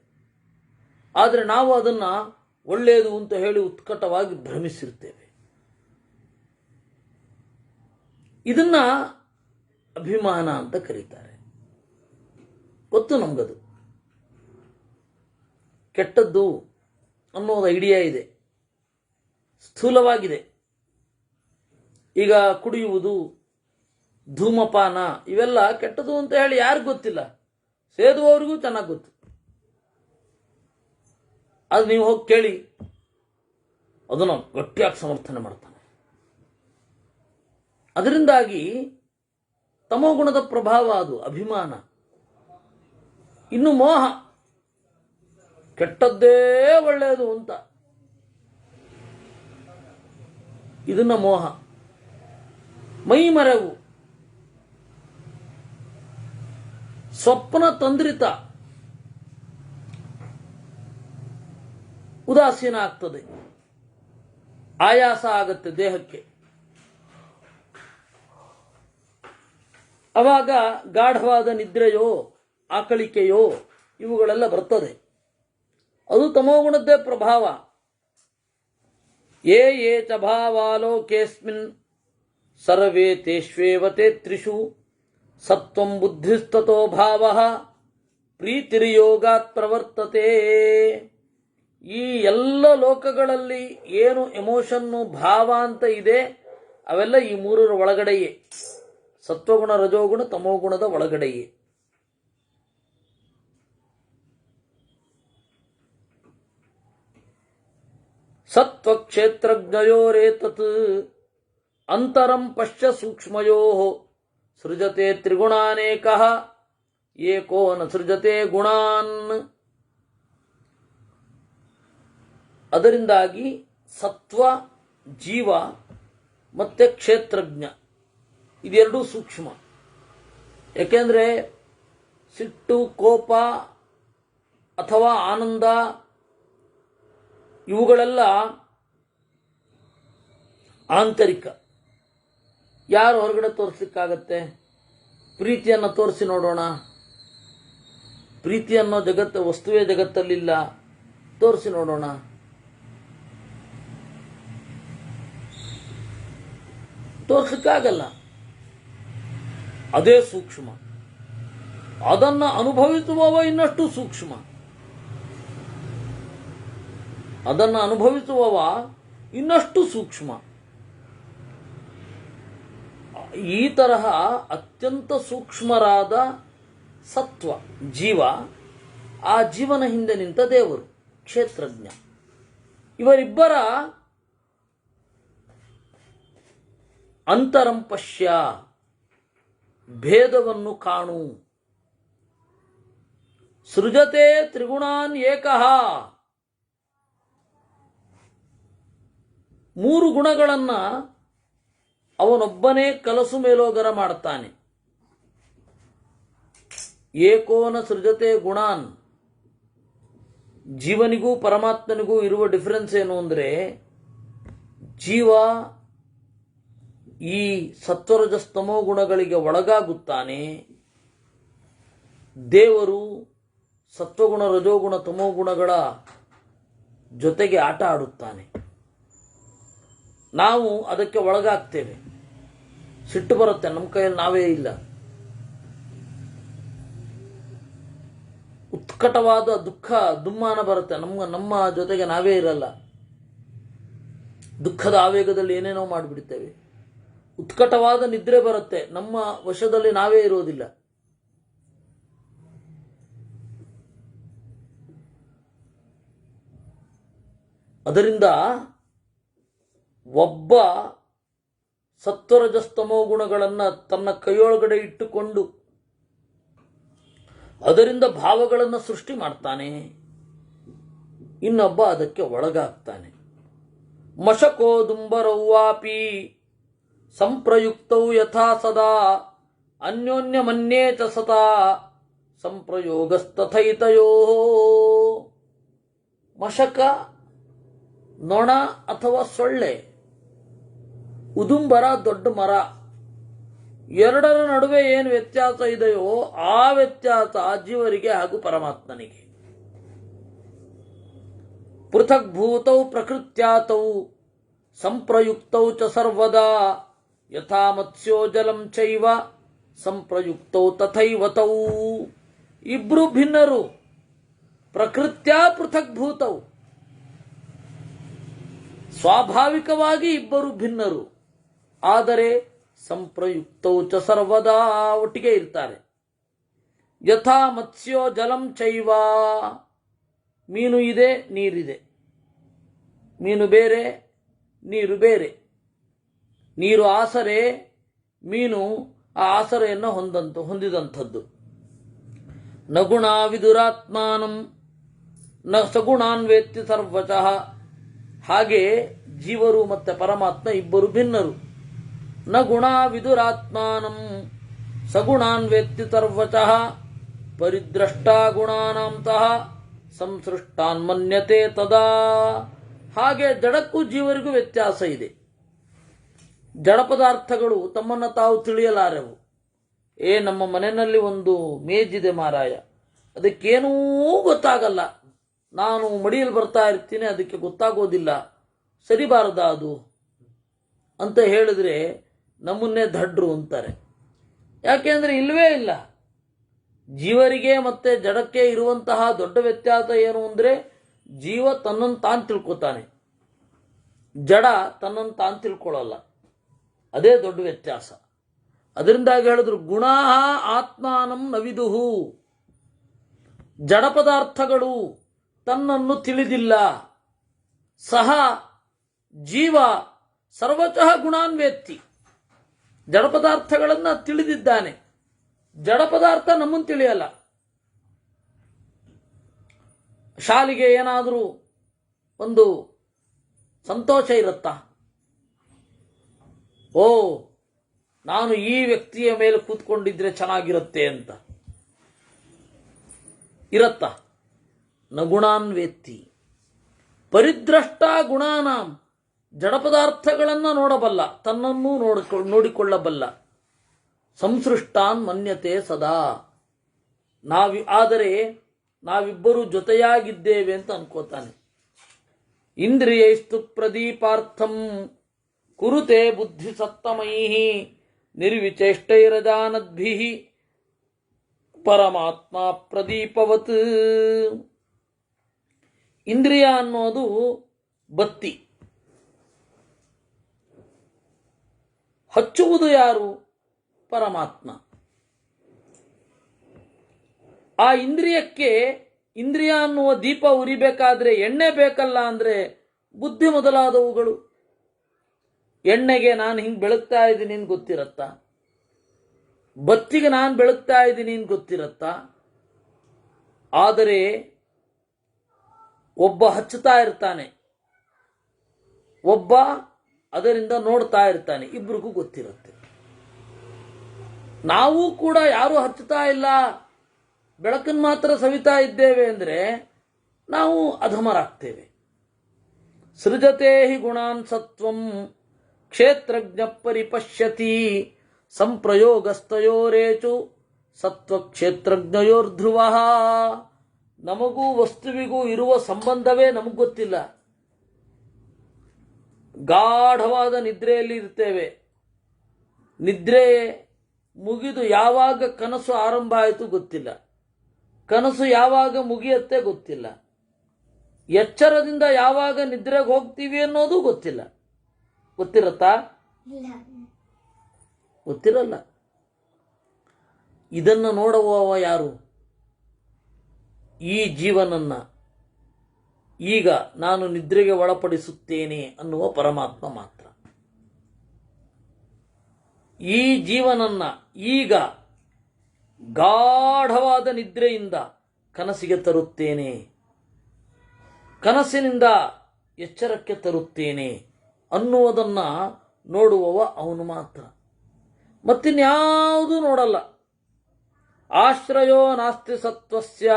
ಆದರೆ ನಾವು ಅದನ್ನು ಒಳ್ಳೆಯದು ಅಂತ ಹೇಳಿ ಉತ್ಕಟವಾಗಿ ಭ್ರಮಿಸಿರ್ತೇವೆ. ಇದನ್ನ ಅಭಿಮಾನ ಅಂತ ಕರೀತಾರೆ. ಗೊತ್ತು ನಮಗದು ಕೆಟ್ಟದ್ದು ಅನ್ನೋದು ಐಡಿಯಾ ಇದೆ, ಸ್ಥೂಲವಾಗಿದೆ. ಈಗ ಕುಡಿಯುವುದು, ಧೂಮಪಾನ, ಇವೆಲ್ಲ ಕೆಟ್ಟದು ಅಂತ ಹೇಳಿ ಯಾರಿಗೂ ಗೊತ್ತಿಲ್ಲ, ಸೇದುವವರಿಗೂ ಚೆನ್ನಾಗಿ ಗೊತ್ತು. ಅದು ನೀವು ಹೋಗಿ ಕೇಳಿ, ಅದನ್ನು ಗಟ್ಟಿಯಾಗಿ ಸಮರ್ಥನೆ ಮಾಡ್ತಾನೆ. ಅದರಿಂದಾಗಿ ತಮೋಗುಣದ ಪ್ರಭಾವ ಅದು ಅಭಿಮಾನ. ಇನ್ನು ಮೋಹ, ಕೆಟ್ಟದ್ದೇ ಒಳ್ಳೆಯದು ಅಂತ, ಇದನ್ನ ಮೋಹ. ಮೈಮರೆವು, ಸ್ವಪ್ನ ತಂದ್ರಿತ ಉದಾಸೀನ ಆಗ್ತದೆ, ಆಯಾಸ ಆಗತ್ತೆ ದೇಹಕ್ಕೆ. ಅವಾಗ ಗಾಢವಾದ ನಿದ್ರೆಯೋ ಆಕಳಿಕೆಯೋ ಇವುಗಳೆಲ್ಲ ಬರ್ತದೆ. ಅದು ತಮೋಗುಣದ್ದೇ ಪ್ರಭಾವ. ಯೇ ಯೇ ಚ ಭಾವಾಲೋಕೇಸ್ಮಿನ್ ಸರ್ವೇ ತೇಷ್ವೇವ ತೇ ತ್ರಿಷು ಸತ್ವಂ ಬುದ್ಧಿಸ್ತತೋ ಭಾವಃ ಪ್ರೀತಿರ್ಯೋಗಾತ್ ಪ್ರವರ್ತತೆ. ಈ ಎಲ್ಲ ಲೋಕಗಳಲ್ಲಿ ಏನು ಎಮೋಷನ್ನು ಭಾವ ಅಂತ ಇದೆ ಅವೆಲ್ಲ ಈ ಮೂರರ ಒಳಗಡೆಯೇ, ಸತ್ವಗುಣ ರಜೋಗುಣ ತಮೋಗುಣದ ಒಳಗಡೆಯೇ. ಸತ್ವಕ್ಷೇತ್ರಜ್ಞಯೋರೇತತ್ ಅಂತರಂ ಪಶ್ಯ ಸೂಕ್ಷ್ಮಯೋ ಸೃಜತೆ ತ್ರಿಗುಣಾನೇಕಃ ಏಕೋ ನ ಸೃಜತೆ ಗುಣಾನ್. ಅದರಿಂದಾಗಿ ಸತ್ವ ಜೀವ ಮತ್ತೆ ಕ್ಷೇತ್ರಜ್ಞ ಇದೆರಡೂ ಸೂಕ್ಷ್ಮ. ಯಾಕೆಂದ್ರೆ ಸಿಟ್ಟು, ಕೋಪ ಅಥವಾ ಆನಂದ ಇವುಗಳೆಲ್ಲ ಆಂತರಿಕ. ಯಾರು ಹೊರಗಡೆ ತೋರಿಸ್ಲಿಕ್ಕಾಗತ್ತೆ? ಪ್ರೀತಿಯನ್ನು ತೋರಿಸಿ ನೋಡೋಣ. ಪ್ರೀತಿ ಅನ್ನೋ ವಸ್ತುವೇ ಜಗತ್ತಲ್ಲಿಲ್ಲ, ತೋರಿಸಿ ನೋಡೋಣ. ತೋರಿಸ್ಲಿಕ್ಕಾಗಲ್ಲ. ಅದೇ ಸೂಕ್ಷ್ಮ. ಅದನ್ನು ಅನುಭವಿಸುವವ ಇನ್ನಷ್ಟು ಸೂಕ್ಷ್ಮ. ಅದನ್ನು ಅನುಭವಿಸುವವ ಇನ್ನಷ್ಟು ಸೂಕ್ಷ್ಮ. ಈ ತರಹ ಅತ್ಯಂತ ಸೂಕ್ಷ್ಮರಾದ ಸತ್ವ ಜೀವ, ಆ ಜೀವನ ಹಿಂದೆ ನಿಂತ ದೇವರು ಕ್ಷೇತ್ರಜ್ಞ. ಇವರಿಬ್ಬರ ಅಂತರಂ ಪಶ್ಯ, ಭೇದವನ್ನು ಕಾಣು. ಸೃಜತೆ ತ್ರಿಗುಣಾನ್ ಏಕಃ, ಮೂರು ಗುಣಗಳನ್ನ ಅವನೊಬ್ಬನೇ ಕಲಸು ಮೇಲೋಗರ ಮಾಡ್ತಾನೆ. ಏಕೋನ ಸೃಜತೆ ಗುಣಾನ್. ಜೀವನಿಗೂ ಪರಮಾತ್ಮನಿಗೂ ಇರುವ ಡಿಫರೆನ್ಸ್ ಏನು ಅಂದ್ರೆ, ಜೀವ ಈ ಸತ್ವರಜಸ್ತಮೋ ಗುಣಗಳಿಗೆ ಒಳಗಾಗುತ್ತಾನೆ, ದೇವರು ಸತ್ವಗುಣ ರಜೋಗುಣ ತಮೋ ಗುಣಗಳ ಜೊತೆಗೆ ಆಟ ಆಡುತ್ತಾನೆ. ನಾವು ಅದಕ್ಕೆ ಒಳಗಾಗ್ತೇವೆ. ಸಿಟ್ಟು ಬರುತ್ತೆ, ನಮ್ಮ ಕೈಯಲ್ಲಿ ನಾವೇ ಇಲ್ಲ. ಉತ್ಕಟವಾದ ದುಃಖ ದುಮ್ಮಾನ ಬರುತ್ತೆ, ನಮ್ಮ ಜೊತೆಗೆ ನಾವೇ ಇರಲ್ಲ. ದುಃಖದ ಆವೇಗದಲ್ಲಿ ಏನೇನೋ ಮಾಡಿಬಿಡ್ತೇವೆ. ಉತ್ಕಟವಾದ ನಿದ್ರೆ ಬರುತ್ತೆ, ನಮ್ಮ ವಶದಲ್ಲಿ ನಾವೇ ಇರೋದಿಲ್ಲ. ಅದರಿಂದ ಒಬ್ಬ ಸತ್ವರಜಸ್ತಮೋ ಗುಣಗಳನ್ನು ತನ್ನ ಕೈಯೊಳಗಡೆ ಇಟ್ಟುಕೊಂಡು ಅದರಿಂದ ಭಾವಗಳನ್ನು ಸೃಷ್ಟಿ ಮಾಡ್ತಾನೆ, ಇನ್ನೊಬ್ಬ ಅದಕ್ಕೆ ಒಳಗಾಗ್ತಾನೆ. ಮಶಕೋ ದುಂಬರವ್ವಾಪಿ ಸಂಪ್ರಯುಕ್ತೌ ಯಥಾ ಸದಾ ಅನ್ಯೋನ್ಯಮನ್ಯೇ ಚ ಸತಾ ಸಂಪ್ರಯೋಗಸ್ತಥೈತಯೋ. ಮಶಕ ನೊಣ ಅಥವಾ ಸೊಳ್ಳೆ, ಉದುಂಬರ ದೊಡ್ಡ ಮರ, ಎರಡರ ನಡುವೆ ಏನು ವ್ಯತ್ಯಾಸ ಇದೆಯೋ ಆ ವ್ಯತ್ಯಾಸ ಜೀವರಿಗೆ ಹಾಗೂ ಪರಮಾತ್ಮನಿಗೆ. ಪೃಥಗ್ಭೂತೌ ಪ್ರಕೃತ್ಯಾತೌ ಸಂಪ್ರಯುಕ್ತೌ ಚ ಸರ್ವದಾ ಯಥಾ ಮತ್ಸ್ಯೋ ಜಲಂ ಚೈವ ಸಂಪ್ರಯುಕ್ತೌ ತಥೈವತೌ. ಇಬ್ರು ಭಿನ್ನರು, ಪ್ರಕೃತ್ಯ ಪೃಥಗ್ಭೂತೌ. ಸ್ವಾಭಾವಿಕವಾಗಿ ಇಬ್ಬರು ಭಿನ್ನರು, ಆದರೆ ಸಂಪ್ರಯುಕ್ತೌ ಚ ಸರ್ವದಾ ಒಟ್ಟಿಗೆ ಇರ್ತಾರೆ. ಯಥಾ ಮತ್ಸ್ಯೋ ಜಲಂ ಚೈವ. ಮೀನು ಇದೆ, ನೀರಿದೆ. ಮೀನು ಬೇರೆ, ನೀರು ಬೇರೆ. ನೀರು ಆಸರೆ, ಮೀನು ಆ ಆಸರೆಯನ್ನು ಹೊಂದಿದಂಥದ್ದು. ನಗುಣ ವಿದುರಾತ್ಮಾನಂ ನ ಸಗುಣಾನ್ ವೇತ್ತಿ ಸರ್ವಚಃ. ಹಾಗೆ ಜೀವರು ಮತ್ತೆ ಪರಮಾತ್ಮ ಇಬ್ಬರು ಭಿನ್ನರು. ನ ಗುಣ ವಿದುರಾತ್ಮಾನಂ ಸಗುಣಾನ್ ವೇತ್ತಿ ಸರ್ವಚಃ. ಪರಿದ್ರಷ್ಟಾ ಗುಣಾನಾಂತಹ ಸಂಸೃಷ್ಟಾನ್ ಮನ್ಯತೆ ತದಾ. ಹಾಗೆ ಜಡಕ್ಕೂ ಜೀವರಿಗೂ ವ್ಯತ್ಯಾಸ ಇದೆ. ಜಡ ಪದಾರ್ಥಗಳು ತಮ್ಮನ್ನು ತಾವು ತಿಳಿಯಲಾರೆವು. ನಮ್ಮ ಮನೆಯಲ್ಲಿ ಒಂದು ಮೇಜಿದೆ ಮಾರಾಯ, ಅದಕ್ಕೇನೂ ಗೊತ್ತಾಗಲ್ಲ, ನಾನು ಮಡಿಯಲ್ಲಿ ಬರ್ತಾ ಇರ್ತೀನಿ, ಅದಕ್ಕೆ ಗೊತ್ತಾಗೋದಿಲ್ಲ, ಸರಿಬಾರದ ಅದು ಅಂತ ಹೇಳಿದ್ರೆ ನಮ್ಮನ್ನೇ ದಡ್ರು ಅಂತಾರೆ. ಯಾಕೆಂದ್ರೆ ಇಲ್ವೇ ಇಲ್ಲ. ಜೀವರಿಗೆ ಮತ್ತೆ ಜಡಕ್ಕೆ ಇರುವಂತಹ ದೊಡ್ಡ ವ್ಯತ್ಯಾಸ ಏನು ಅಂದರೆ, ಜೀವ ತನ್ನನ್ನು ತಾನು ತಿಳ್ಕೊತಾನೆ, ಜಡ ತನ್ನನ್ನು ತಾನು ತಿಳ್ಕೊಳ್ಳಲ್ಲ. ಅದೇ ದೊಡ್ಡ ವ್ಯತ್ಯಾಸ. ಅದರಿಂದಾಗಿ ಹೇಳಿದ್ರು ಗುಣಾ ಆತ್ಮಾನಂ ನವಿದುಹು. ಜಡ ಪದಾರ್ಥಗಳು ತನ್ನನ್ನು ತಿಳಿದಿಲ್ಲ. ಸಹ ಜೀವ ಸರ್ವತಃ ಗುಣಾನ್ವೇತ್ತಿ. ಜಡ ಪದಾರ್ಥಗಳನ್ನು ತಿಳಿದಿದ್ದಾನೆ, ಜಡ ಪದಾರ್ಥ ನಮ್ಮನ್ನು ತಿಳಿಯಲ್ಲ. ಶಾಲೆಗೆ ಏನಾದರೂ ಒಂದು ಸಂತೋಷ ಇರುತ್ತಾ? ಓ, ನಾನು ಈ ವ್ಯಕ್ತಿಯ ಮೇಲೆ ಕೂತ್ಕೊಂಡಿದ್ರೆ ಚೆನ್ನಾಗಿರುತ್ತೆ ಅಂತ ಇರತ್ತಾ? ನಗುಣಾನ್ವೇತ್ತಿ. ಪರಿದ್ರಷ್ಟ ಗುಣಾನಾಂ. ಜಡ ಪದಾರ್ಥಗಳನ್ನು ನೋಡಬಲ್ಲ, ತನ್ನನ್ನೂ ನೋಡಿಕೊಳ್ಳಬಲ್ಲ. ಸಂಸೃಷ್ಟಾನ್ ಮನ್ಯತೆ ಸದಾ. ಆದರೆ ನಾವಿಬ್ಬರು ಜೊತೆಯಾಗಿದ್ದೇವೆ ಅಂತ ಅನ್ಕೋತಾನೆ. ಇಂದ್ರಿಯೈಸ್ತು ಪ್ರದೀಪಾರ್ಥಂ ಕುರುತೆ ಬುದ್ಧಿ ಸತ್ತಮೈಃ ನಿರ್ವಿಚೇಷ್ಟೈರಜಾನದ್ಭಿಃ ಪರಮಾತ್ಮ ಪ್ರದೀಪವತ್. ಇಂದ್ರಿಯ ಅನ್ನೋದು ಬತ್ತಿ. ಹಚ್ಚುವುದು ಯಾರು? ಪರಮಾತ್ಮ. ಆ ಇಂದ್ರಿಯಕ್ಕೆ, ಇಂದ್ರಿಯ ಅನ್ನುವ ದೀಪ ಉರಿಬೇಕಾದ್ರೆ ಎಣ್ಣೆ ಬೇಕಲ್ಲ, ಅಂದ್ರೆ ಬುದ್ಧಿ ಮೊದಲಾದವುಗಳು. ಎಣ್ಣೆಗೆ ನಾನು ಹಿಂಗೆ ಬೆಳಗ್ತಾ ಇದ್ದೀನಿ ಅಂತ ಗೊತ್ತಿರತ್ತಾ? ಬತ್ತಿಗೆ ನಾನು ಬೆಳಗ್ತಾ ಇದ್ದೀನಿ ಅಂತ ಗೊತ್ತಿರತ್ತಾ? ಆದರೆ ಒಬ್ಬ ಹಚ್ಚುತ್ತಾ ಇರ್ತಾನೆ, ಒಬ್ಬ ಅದರಿಂದ ನೋಡ್ತಾ ಇರ್ತಾನೆ, ಇಬ್ರಿಗೂ ಗೊತ್ತಿರುತ್ತೆ. ನಾವು ಕೂಡ ಯಾರು ಹಚ್ಚುತ್ತಾ ಇಲ್ಲ, ಬೆಳಕನ್ನು ಮಾತ್ರ ಸವಿತಾ ಇದ್ದೇವೆ ಅಂದರೆ ನಾವು ಅಧಮರಾಗ್ತೇವೆ. ಸೃಜತೆ ಹಿ ಗುಣಾನ್ ಸತ್ವಂ ಕ್ಷೇತ್ರಜ್ಞ ಪರಿಪಶ್ಯತಿ ಸಂಪ್ರಯೋಗಸ್ತಯೋರೇಚು ಸತ್ವ ಕ್ಷೇತ್ರಜ್ಞಯೋರ್ಧ್ರುವ. ನಮಗೂ ವಸ್ತುವಿಗೂ ಇರುವ ಸಂಬಂಧವೇ ನಮಗೆ ಗೊತ್ತಿಲ್ಲ. ಗಾಢವಾದ ನಿದ್ರೆಯಲ್ಲಿ ಇರ್ತೇವೆ. ನಿದ್ರೆ ಮುಗಿದು ಯಾವಾಗ ಕನಸು ಆರಂಭ ಆಯಿತು ಗೊತ್ತಿಲ್ಲ, ಕನಸು ಯಾವಾಗ ಮುಗಿಯತ್ತೆ ಗೊತ್ತಿಲ್ಲ, ಎಚ್ಚರದಿಂದ ಯಾವಾಗ ನಿದ್ರೆಗೆ ಹೋಗ್ತೀವಿ ಅನ್ನೋದು ಗೊತ್ತಿಲ್ಲ. ಗೊತ್ತಿರತ್ತಾ? ಗೊತ್ತಿರಲ್ಲ. ಇದನ್ನು ನೋಡುವವ ಯಾರು? ಈ ಜೀವನನ್ನ ಈಗ ನಾನು ನಿದ್ರೆಗೆ ಒಳಪಡಿಸುತ್ತೇನೆ ಅನ್ನುವ ಪರಮಾತ್ಮ ಮಾತ್ರ. ಈ ಜೀವನನ್ನ ಈಗ ಗಾಢವಾದ ನಿದ್ರೆಯಿಂದ ಕನಸಿಗೆ ತರುತ್ತೇನೆ, ಕನಸಿನಿಂದ ಎಚ್ಚರಕ್ಕೆ ತರುತ್ತೇನೆ ಅನ್ನುವುದನ್ನ ನೋಡುವವ ಅವನು ಮಾತ್ರ. ಮತ್ತಿನ್ಯಾವುದೂ ನೋಡಲ್ಲ. ಆಶ್ರಯೋ ನಾಸ್ತಿ ಸತ್ವಸ್ಯ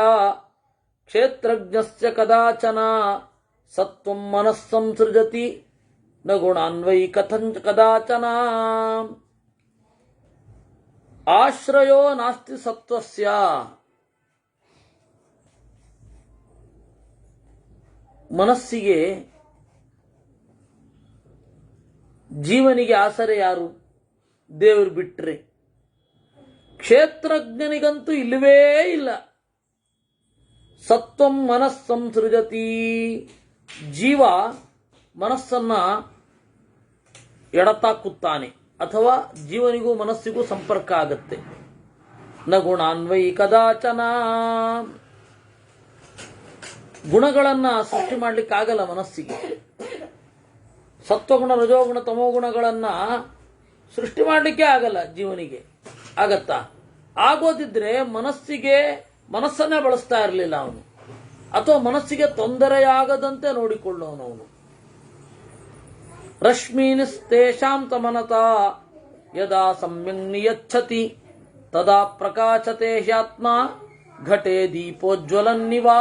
ಕ್ಷೇತ್ರಜ್ಞಸ್ಯ ಕದಾಚನ ಸತ್ವಂ ಮನಸ್ಸಂಸೃಜತಿ ನ ಗುಣಾನ್ವೈ ಕದಾಚನ. ಆಶ್ರಯೋ ನಾಸ್ತಿ ಸತ್ವಸ್ಯ. ಮನಸ್ಸಿಗೆ, ಜೀವನಿಗೆ ಆಸರೆ ಯಾರು? ದೇವರು ಬಿಟ್ರೆ. ಕ್ಷೇತ್ರಜ್ಞನಿಗಂತೂ ಇಲ್ಲವೇ ಇಲ್ಲ. ಸತ್ವಂ ಮನಸ್ಸಂಸೃಜತಿ. ಜೀವ ಮನಸ್ಸನ್ನ ಎಡತಾಕುತ್ತಾನೆ, ಅಥವಾ ಜೀವನಿಗೂ ಮನಸ್ಸಿಗೂ ಸಂಪರ್ಕ ಆಗತ್ತೆ. ನ ಗುಣಾನ್ವೈ ಕದಾಚನ. ಗುಣಗಳನ್ನ ಸೃಷ್ಟಿ ಮಾಡ್ಲಿಕ್ಕಾಗಲ್ಲ ಮನಸ್ಸಿಗೆ. ಸತ್ವಗುಣ, ರಜೋಗುಣ, ತಮೋಗುಣಗಳನ್ನ ಸೃಷ್ಟಿ ಮಾಡಲಿಕ್ಕೆ ಆಗಲ್ಲ ಜೀವನಿಗೆ. ಆಗತ್ತಾ? ಆಗೋದಿದ್ರೆ ಮನಸ್ಸನ್ನೇ ಬಳಸ್ತಾ ಇರಲಿಲ್ಲ ಅವನು, ಅಥವಾ ಮನಸ್ಸಿಗೆ ತೊಂದರೆಯಾಗದಂತೆ ನೋಡಿಕೊಳ್ಳೋನು ಅವನು. ರಶ್ಮೀನಿಸ್ತೇಷಾಂ ತಮನತಾ ಯದಾ ಸಮ್ಯಕ್ ನಿಯಚ್ಛತಿ ತದಾ ಪ್ರಕಾಶತೆ ಹ್ಯಾತ್ಮ ಘಟೆ ದೀಪೋಜ್ವಲನ್ನಿವಾ.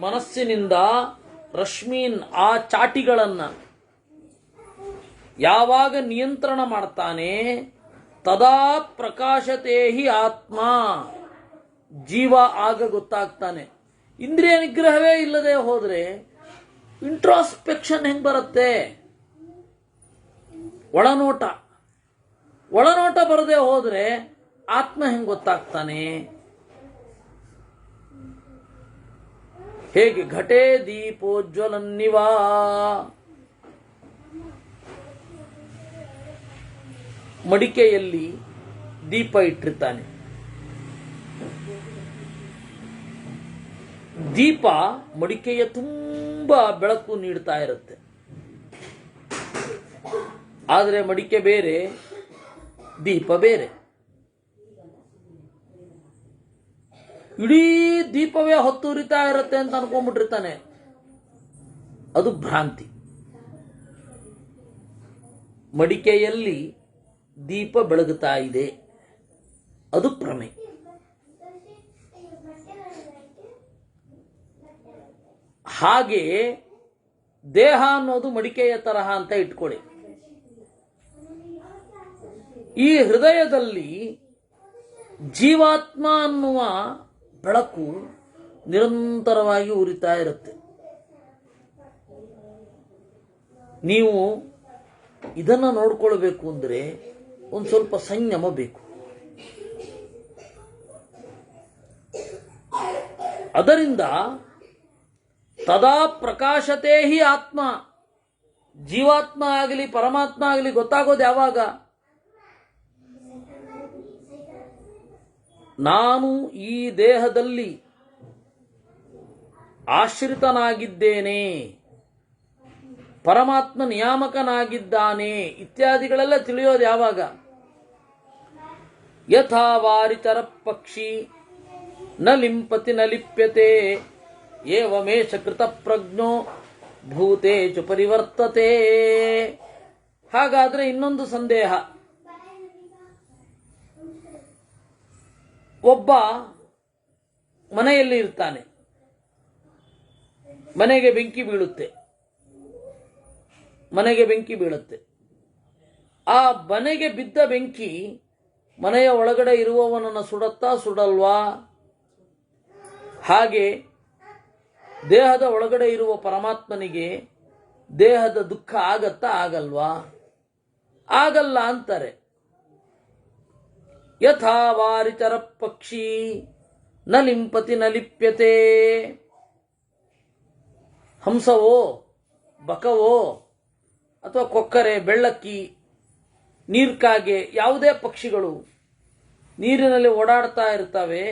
ಮನಸ್ಸಿನಿಂದ ರಶ್ಮೀನ್ ಆ ಚಾಟಿಗಳನ್ನು ಯಾವಾಗ ನಿಯಂತ್ರಣ ಮಾಡ್ತಾನೆ, ತದಾ ಪ್ರಕಾಶತೆ ಹಿ ಆತ್ಮ, ಜೀವ ಆಗ ಗೊತ್ತಾಗ್ತಾನೆ. ಇಂದ್ರಿಯ ನಿಗ್ರಹವೇ ಇಲ್ಲದೆ ಹೋದರೆ ಇಂಟ್ರಾಸ್ಪೆಕ್ಷನ್ ಹೆಂಗ್ ಬರುತ್ತೆ? ಒಳನೋಟ ಬರದೆ ಹೋದರೆ ಆತ್ಮ ಹೆಂಗ್ ಗೊತ್ತಾಗ್ತಾನೆ? ಹೇಗೆ ಘಟೆ ದೀಪೋಜ್ವಲನ್ನಿವಾ. ಮಡಿಕೆಯಲ್ಲಿ ದೀಪ ಇಟ್ಟಿರ್ತಾನೆ. ದೀಪ ಮಡಿಕೆಯ ತುಂಬ ಬೆಳಕು ನೀಡ್ತಾ ಇರುತ್ತೆ. ಆದರೆ ಮಡಿಕೆ ಬೇರೆ, ದೀಪ ಬೇರೆ. ಇಡೀ ದೀಪವೇ ಹೊತ್ತುರಿತಾ ಇರುತ್ತೆ ಅಂತ ಅನ್ಕೊಂಡ್ಬಿಟ್ಟಿರ್ತಾನೆ. ಅದು ಭ್ರಾಂತಿ. ಮಡಿಕೆಯಲ್ಲಿ ದೀಪ ಬೆಳಗುತ್ತಾ ಇದೆ, ಅದು ಭ್ರಮೆ. ಹಾಗೆ ದೇಹ ಅನ್ನೋದು ಮಡಿಕೆಯ ತರಹ ಅಂತ ಇಟ್ಕೊಳ್ಳಿ. ಈ ಹೃದಯದಲ್ಲಿ ಜೀವಾತ್ಮ ಅನ್ನುವ ಬೆಳಕು ನಿರಂತರವಾಗಿ ಉರಿತಾ ಇರುತ್ತೆ. ನೀವು ಇದನ್ನು ನೋಡ್ಕೊಳ್ಬೇಕು ಅಂದರೆ ಒಂದು ಸ್ವಲ್ಪ ಸಂಯಮ ಬೇಕು. ಅದರಿಂದ ತದಾ ಪ್ರಕಾಶತೆ ಹಿ ಆತ್ಮ, ಜೀವಾತ್ಮ ಆಗಲಿ ಪರಮಾತ್ಮ ಆಗಲಿ ಗೊತ್ತಾಗೋದು ಯಾವಾಗ? ನಾನು ಈ ದೇಹದಲ್ಲಿ ಆಶ್ರಿತನಾಗಿದ್ದೇನೆ, ಪರಮಾತ್ಮ ನಿಯಾಮಕನಾಗಿದ್ದಾನೆ ಇತ್ಯಾದಿಗಳೆಲ್ಲ ತಿಳಿಯೋದು ಯಾವಾಗ? ಯಥಾ ವಾರಿಚರ ಪಕ್ಷಿ ನ ಲಿಂಪತಿ ನ ಲಿಪ್ಯತೆ ಏವಮೇಷ ಕೃತ ಪ್ರಜ್ಞೋ ಭೂತೇಷು ಪರಿವರ್ತತೆ. ಹಾಗಾದ್ರೆ ಇನ್ನೊಂದು ಸಂದೇಹ. ಒಬ್ಬ ಮನೆಯಲ್ಲಿ ಇರ್ತಾನೆ, ಮನೆಗೆ ಬೆಂಕಿ ಬೀಳುತ್ತೆ. ಆ ಮನೆಗೆ ಬಿದ್ದ ಬೆಂಕಿ ಮನೆಯ ಒಳಗಡೆ ಇರುವವನನ್ನು ಸುಡತ್ತಾ ಸುಡಲ್ವಾ? ಹಾಗೆ ದೇಹದ ಒಳಗಡೆ ಇರುವ ಪರಮಾತ್ಮನಿಗೆ ದೇಹದ ದುಃಖ ಆಗತ್ತಾ ಆಗಲ್ವಾ? ಆಗಲ್ಲ ಅಂತಾರೆ. ಯಥಾ ವಾರಿಚರ ಪಕ್ಷಿ ನ ಲಿಂಪತಿ ನ ಲಿಪ್ಯತೆ. ಹಂಸವೋ, ಬಕವೋ, ಅಥವಾ ಕೊಕ್ಕರೆ, ಬೆಳ್ಳಕ್ಕಿ, ನೀರ್ಕಾಗೆ, ಯಾವುದೇ ಪಕ್ಷಿಗಳು ನೀರಿನಲ್ಲಿ ಓಡಾಡ್ತಾ ಇರ್ತವೆ.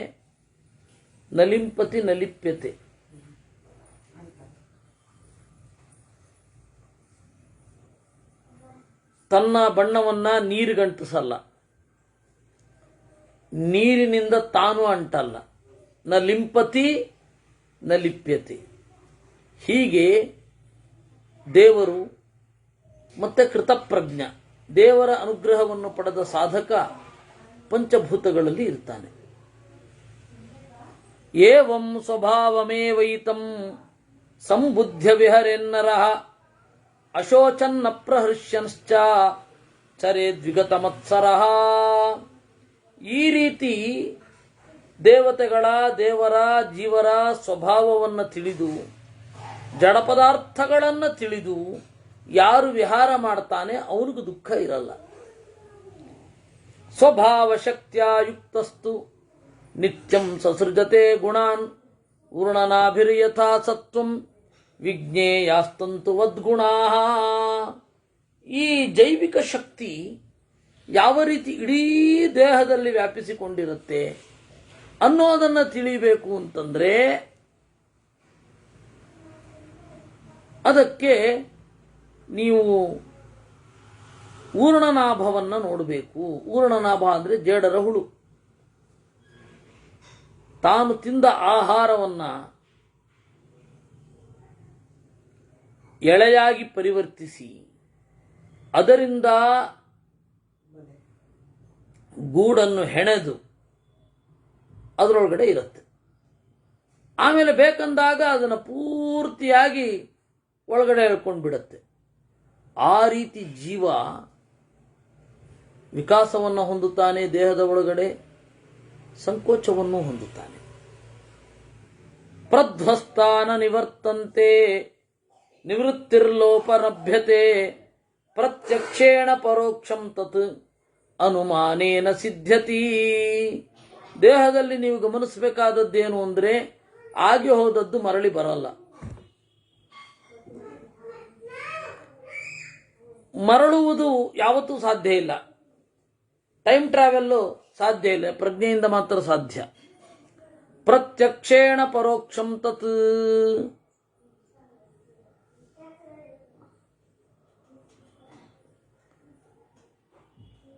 ನಲಿಂಪತಿ ನಲಿಪ್ಯತೆ, ತನ್ನ ಬಣ್ಣವನ್ನ ನೀರಿಗಂಟಿಸಲ್ಲ, ನೀರಿನಿಂದ ತಾನು ಅಂಟಲ್ಲ. ನ ಲಿಂಪತಿ ನ ಲಿಪ್ಯತೆ. ಹೀಗೆ ದೇವರು ಮತ್ತೆ ಕೃತಪ್ರಜ್ಞ, ದೇವರ ಅನುಗ್ರಹವನ್ನು ಪಡೆದ ಸಾಧಕ ಪಂಚಭೂತಗಳಲ್ಲಿ ಇರ್ತಾನೆ. ಏವಂ ಸ್ವಭಾವಮೇವೈತಂ ಸಂಬುದ್ಧ್ಯ ವಿಹರೆನ್ನರಃ ಅಶೋಚನ್ನ ಪ್ರಹೃಷ್ಯಂಶ್ಚ ಚರೇದ್ವಿಗತ ಮತ್ಸರಃ. ಈ ರೀತಿ ದೇವತೆಗಳ, ದೇವರ, ಜೀವರ ಸ್ವಭಾವವನ್ನು ತಿಳಿದು, ಜಡ ಪದಾರ್ಥಗಳನ್ನು ತಿಳಿದು ಯಾರು ವಿಹಾರ ಮಾಡ್ತಾನೆ ಅವನಿಗೂ ದುಃಖ ಇರಲ್ಲ. ಸ್ವಭಾವ ಶಕ್ತಿಯ ಯುಕ್ತಸ್ತು ನಿತ್ಯಂ ಸಸೃಜತೆ ಗುಣಾನ್ ಊರ್ಣನಾಭಿರ್ಯಥಾ ಸತ್ವಂ ವಿಜ್ಞೇಯಾಸ್ತಂತು ವದ್ಗುಣಾ. ಈ ಜೈವಿಕ ಶಕ್ತಿ ಯಾವ ರೀತಿ ಇಡೀ ದೇಹದಲ್ಲಿ ವ್ಯಾಪಿಸಿಕೊಂಡಿರುತ್ತೆ ಅನ್ನೋದನ್ನು ತಿಳಿಬೇಕು ಅಂತಂದ್ರೆ ಅದಕ್ಕೆ ನೀವು ಊರ್ಣನಾಭವನ್ನು ನೋಡಬೇಕು. ಊರ್ಣನಾಭ ಅಂದರೆ ಜೇಡರ ಹುಳು. ತಾನು ತಿಂದ ಆಹಾರವನ್ನ ಎಳೆಯಾಗಿ ಪರಿವರ್ತಿಸಿ ಅದರಿಂದ ಗೂಡನ್ನು ಹೆಣೆದು ಅದರೊಳಗಡೆ ಇರುತ್ತೆ. ಆಮೇಲೆ ಬೇಕಂದಾಗ ಅದನ್ನು ಪೂರ್ತಿಯಾಗಿ ಒಳಗಡೆ ಹೇಳ್ಕೊಂಡು ಬಿಡುತ್ತೆ. ಆ ರೀತಿ ಜೀವ ವಿಕಾಸವನ್ನು ಹೊಂದುತ್ತಾನೆ, ದೇಹದ ಒಳಗಡೆ ಸಂಕೋಚವನ್ನು ಹೊಂದುತ್ತಾನೆ. ಪ್ರಧ್ವಸ್ತಾನ ನಿವರ್ತಂತೆ ನಿವೃತ್ತಿರ್ಲೋಪರಭ್ಯತೆ ಪ್ರತ್ಯಕ್ಷೇಣ ಪರೋಕ್ಷಂ ತತ್ ಅನುಮಾನೇನ ಸಿದ್ಧ್ಯತಿ. ದೇಹದಲ್ಲಿ ನೀವು ಗಮನಿಸಬೇಕಾದದ್ದೇನು ಅಂದರೆ, ಆಗಿ ಹೋದದ್ದು ಮರಳಿ ಬರಲ್ಲ. ಮರಳುವುದು ಯಾವತ್ತೂ ಸಾಧ್ಯ ಇಲ್ಲ. ಟೈಮ್ ಟ್ರಾವೆಲ್ಲು ಸಾಧ್ಯ ಇಲ್ಲ, ಪ್ರಜ್ಞೆಯಿಂದ ಮಾತ್ರ ಸಾಧ್ಯ. ಪ್ರತ್ಯಕ್ಷೇಣ ಪರೋಕ್ಷಂ ತತ್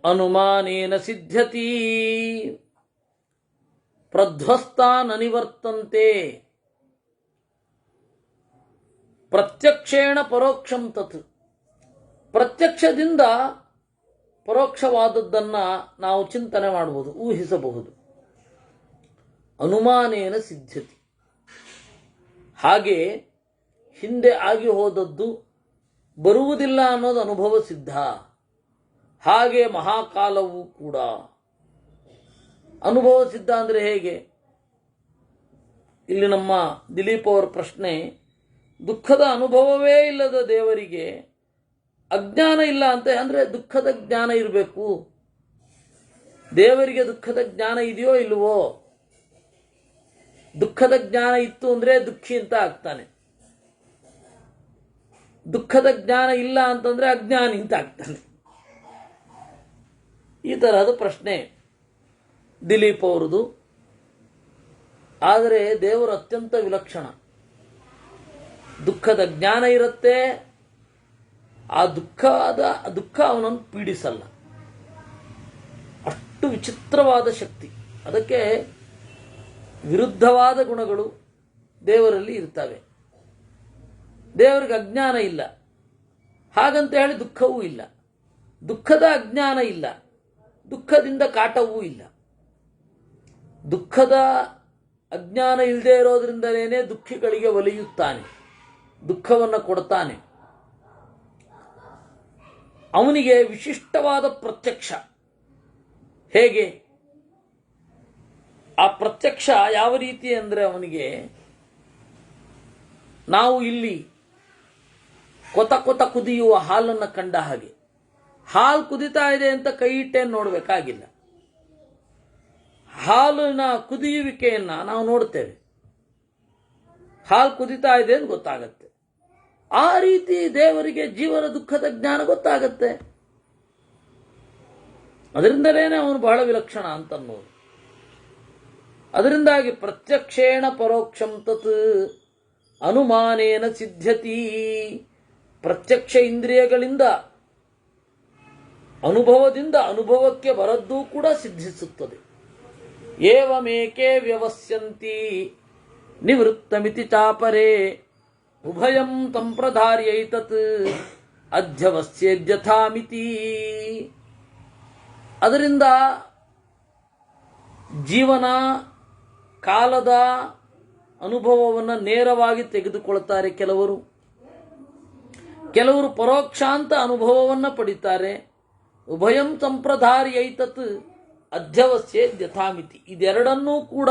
ಅನುಮಾನೇನ ಸಿದ್ಧ್ಯತಿ. ಪ್ರಧ್ವಸ್ತಾನ ನಿವರ್ತಂತೆ ಪ್ರತ್ಯಕ್ಷೇಣ ಪರೋಕ್ಷಂ ತತ್. ಪ್ರತ್ಯಕ್ಷದಿಂದ ಪರೋಕ್ಷವಾದದ್ದನ್ನು ನಾವು ಚಿಂತನೆ ಮಾಡಬಹುದು, ಊಹಿಸಬಹುದು. ಅನುಮಾನೇನ ಸಿದ್ಧತಿ. ಹಾಗೆ ಹಿಂದೆ ಆಗಿ ಹೋದದ್ದು ಬರುವುದಿಲ್ಲ ಅನ್ನೋದು ಅನುಭವ ಸಿದ್ಧ. ಹಾಗೆ ಮಹಾಕಾಲವೂ ಕೂಡ ಅನುಭವ ಸಿದ್ಧ. ಅಂದರೆ ಹೇಗೆ? ಇಲ್ಲಿ ನಮ್ಮ ದಿಲೀಪ್ ಅವರ ಪ್ರಶ್ನೆ, ದುಃಖದ ಅನುಭವವೇ ಇಲ್ಲದ ದೇವರಿಗೆ ಅಜ್ಞಾನ ಇಲ್ಲ ಅಂತ ಅಂದರೆ ದುಃಖದ ಜ್ಞಾನ ಇರಬೇಕು. ದೇವರಿಗೆ ದುಃಖದ ಜ್ಞಾನ ಇದೆಯೋ ಇಲ್ವೋ? ದುಃಖದ ಜ್ಞಾನ ಇತ್ತು ಅಂದರೆ ದುಃಖಿ ಅಂತ ಆಗ್ತಾನೆ. ದುಃಖದ ಜ್ಞಾನ ಇಲ್ಲ ಅಂತಂದ್ರೆ ಅಜ್ಞಾನಿ ಅಂತ ಆಗ್ತಾನೆ. ಈ ತರಹದ ಪ್ರಶ್ನೆ ದಿಲೀಪ್ ಅವರದು. ಆದರೆ ದೇವರು ಅತ್ಯಂತ ವಿಲಕ್ಷಣ. ದುಃಖದ ಜ್ಞಾನ ಇರುತ್ತೆ, ಆ ದುಃಖ ಅವನನ್ನು ಪೀಡಿಸಲ್ಲ. ಅಷ್ಟು ವಿಚಿತ್ರವಾದ ಶಕ್ತಿ. ಅದಕ್ಕೆ ವಿರುದ್ಧವಾದ ಗುಣಗಳು ದೇವರಲ್ಲಿ ಇರ್ತವೆ. ದೇವರಿಗೆ ಅಜ್ಞಾನ ಇಲ್ಲ, ಹಾಗಂತ ಹೇಳಿ ದುಃಖವೂ ಇಲ್ಲ. ದುಃಖದ ಅಜ್ಞಾನ ಇಲ್ಲ, ದುಃಖದಿಂದ ಕಾಟವೂ ಇಲ್ಲ. ದುಃಖದ ಅಜ್ಞಾನ ಇಲ್ಲದೆ ಇರೋದ್ರಿಂದಲೇ ದುಃಖಿಗಳಿಗೆ ಒಲಿಯುತ್ತಾನೆ, ದುಃಖವನ್ನು ಕೊಡ್ತಾನೆ. ಅವನಿಗೆ ವಿಶಿಷ್ಟವಾದ ಪ್ರತ್ಯಕ್ಷ. ಹೇಗೆ ಆ ಪ್ರತ್ಯಕ್ಷ ಯಾವ ರೀತಿ ಅಂದರೆ, ಅವನಿಗೆ ನಾವು ಇಲ್ಲಿ ಕೊತ ಕೊತ ಕುದಿಯುವ ಹಾಲನ್ನು ಕಂಡ ಹಾಗೆ, ಹಾಲು ಕುದಿತಾ ಇದೆ ಅಂತ ಕೈ ಇಟ್ಟೇನು ನೋಡಬೇಕಾಗಿಲ್ಲ. ಹಾಲಿನ ಕುದಿಯುವಿಕೆಯನ್ನು ನಾವು ನೋಡ್ತೇವೆ, ಹಾಲು ಕುದಿತಾ ಇದೆ ಅಂತ ಗೊತ್ತಾಗತ್ತೆ. ಆ ರೀತಿ ದೇವರಿಗೆ ಜೀವನ ದುಃಖದ ಜ್ಞಾನ ಗೊತ್ತಾಗತ್ತೆ. ಅದರಿಂದಲೇ ಅವನು ಬಹಳ ವಿಲಕ್ಷಣ ಅಂತನ್ನೋದು. ಅದರಿಂದಾಗಿ ಪ್ರತ್ಯಕ್ಷೇಣ ಪರೋಕ್ಷಂ ತತ್ ಅನುಮಾನೇನ ಸಿದ್ಧ್ಯತಿ. ಪ್ರತ್ಯಕ್ಷ ಇಂದ್ರಿಯಗಳಿಂದ, ಅನುಭವದಿಂದ ಅನುಭವಕ್ಕೆ ಬರದ್ದೂ ಕೂಡ ಸಿದ್ಧಿಸುತ್ತದೆ. ಏವಮೇಕೆ ವ್ಯವಸ್ಯಂತಿ ನಿವೃತ್ತಮಿತಿ ಚಾಪರೇ ಉಭಯಂ ತಂಪ್ರಧಾರ್ಯೈತತ್ ಅಧ್ಯವಸ್ಯೇದ್ಯಥಾಮಿತಿ. ಅದರಿಂದ ಜೀವನ ಕಾಲದ ಅನುಭವವನ್ನು ನೇರವಾಗಿ ತೆಗೆದುಕೊಳ್ತಾರೆ ಕೆಲವರು ಪರೋಕ್ಷಾಂತ ಅನುಭವವನ್ನು ಪಡಿತಾರೆ. ಉಭಯಂ ಸಂಪ್ರಧಾರ್ಯೈತತ್ ಅಧ್ಯವಸ್ಯೇದ್ ಯಥಾಮಿತಿ. ಇದೆರಡನ್ನೂ ಕೂಡ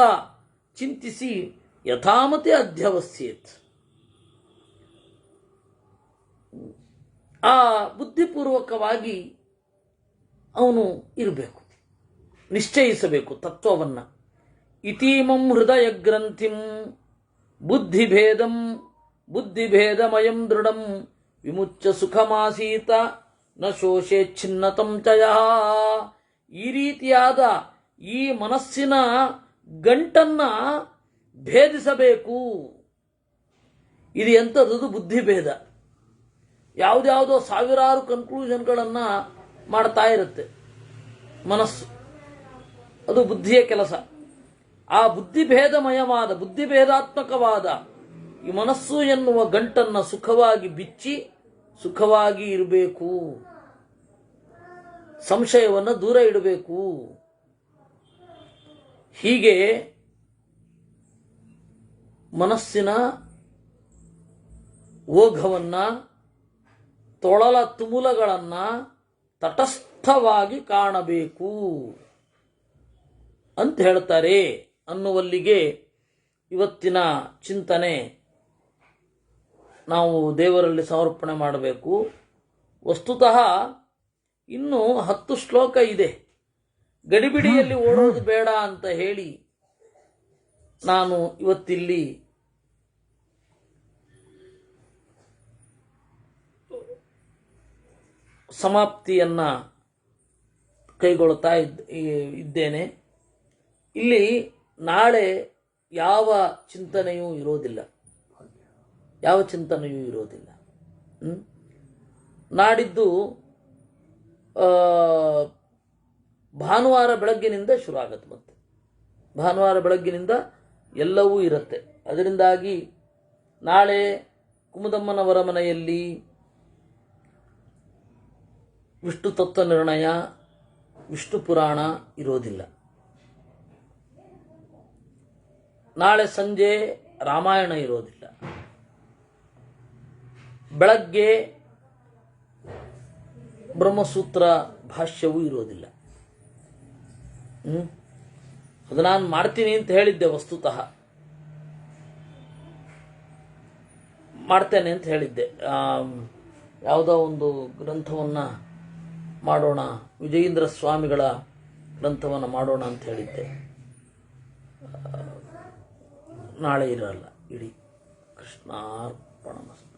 ಚಿಂತಿಸಿ ಯಥಾಮತಿ ಅಧ್ಯವಸ್ಯೇತ್, ಆ ಬುದ್ಧಿಪೂರ್ವಕವಾಗಿ ಅವನು ಇರಬೇಕು, ನಿಶ್ಚಯಿಸಬೇಕು ತತ್ವವನ್ನು. ಇತೀಮಂ ಹೃದಯ ಗ್ರಂಥಿಂ ಬುದ್ಧಿಭೇದಮಯಂ ದೃಢಂ ವಿಮುಚ್ಯ ಸುಖಮಾಸೀತ ನ ಶೋಷೆ ಛಿನ್ನತಂ ಚಯಃ. ಈ ರೀತಿಯಾದ ಈ ಮನಸ್ಸಿನ ಗಂಟನ್ನ ಭೇದಿಸಬೇಕು. ಇದು ಎಂಥದ್ದು? ಬುದ್ಧಿಭೇದ. ಯಾವುದ್ಯಾವುದೋ ಸಾವಿರಾರು ಕನ್ಕ್ಲೂಷನ್ಗಳನ್ನು ಮಾಡ್ತಾ ಇರುತ್ತೆ ಮನಸ್ಸು, ಅದು ಬುದ್ಧಿಯ ಕೆಲಸ. ಆ ಬುದ್ಧಿಭೇದಾತ್ಮಕವಾದ ಈ ಮನಸ್ಸು ಎನ್ನುವ ಗಂಟನ್ನು ಸುಖವಾಗಿ ಬಿಚ್ಚಿ ಸುಖವಾಗಿ ಇರಬೇಕು, ಸಂಶಯವನ್ನು ದೂರ ಇಡಬೇಕು. ಹೀಗೆ ಮನಸ್ಸಿನ ಓಘವನ್ನು, ತೊಳಲ ತುಮುಲಗಳನ್ನು ತಟಸ್ಥವಾಗಿ ಕಾಣಬೇಕು ಅಂತ ಹೇಳ್ತಾರೆ ಅನ್ನುವಲ್ಲಿಗೆ ಇವತ್ತಿನ ಚಿಂತನೆ ನಾವು ದೇವರಲ್ಲಿ ಸಮರ್ಪಣೆ ಮಾಡಬೇಕು. ವಸ್ತುತಃ ಇನ್ನೂ 10 ಶ್ಲೋಕ ಇದೆ. ಗಡಿಬಿಡಿಯಲ್ಲಿ ಓಡೋದು ಬೇಡ ಅಂತ ಹೇಳಿ ನಾನು ಇವತ್ತಿಲ್ಲಿ ಸಮಾಪ್ತಿಯನ್ನು ಕೈಗೊಳ್ತಾ ಇದ್ದೇನೆ. ಇಲ್ಲಿ ನಾಳೆ ಯಾವ ಚಿಂತನೆಯೂ ಇರೋದಿಲ್ಲ. ನಾಡಿದ್ದು ಭಾನುವಾರ ಬೆಳಗ್ಗಿನಿಂದ ಶುರು ಆಗತ್ತೆ. ಮತ್ತೆ ಭಾನುವಾರ ಬೆಳಗ್ಗಿನಿಂದ ಎಲ್ಲವೂ ಇರುತ್ತೆ. ಅದರಿಂದಾಗಿ ನಾಳೆ ಕುಮುದಮ್ಮನವರ ಮನೆಯಲ್ಲಿ ವಿಷ್ಣು ತತ್ವ ನಿರ್ಣಯ, ವಿಷ್ಣು ಪುರಾಣ ಇರೋದಿಲ್ಲ. ನಾಳೆ ಸಂಜೆ ರಾಮಾಯಣ ಇರೋದಿಲ್ಲ. ಬೆಳಗ್ಗೆ ಬ್ರಹ್ಮಸೂತ್ರ ಭಾಷ್ಯವೂ ಇರೋದಿಲ್ಲ. ಅದು ನಾನು ಮಾಡ್ತೀನಿ ಅಂತ ಹೇಳಿದ್ದೆ. ವಸ್ತುತಃ ಮಾಡ್ತೇನೆ ಅಂತ ಹೇಳಿದ್ದೆ. ಯಾವುದೋ ಒಂದು ಗ್ರಂಥವನ್ನು ಮಾಡೋಣ, ವಿಜಯೇಂದ್ರ ಸ್ವಾಮಿಗಳ ಗ್ರಂಥವನ್ನು ಮಾಡೋಣ ಅಂತ ಹೇಳಿದ್ದೆ. ನಾಳೆ ಇರಲ್ಲ ಇಡೀ. ಕೃಷ್ಣಾರ್ಪಣಮಸ್ತು.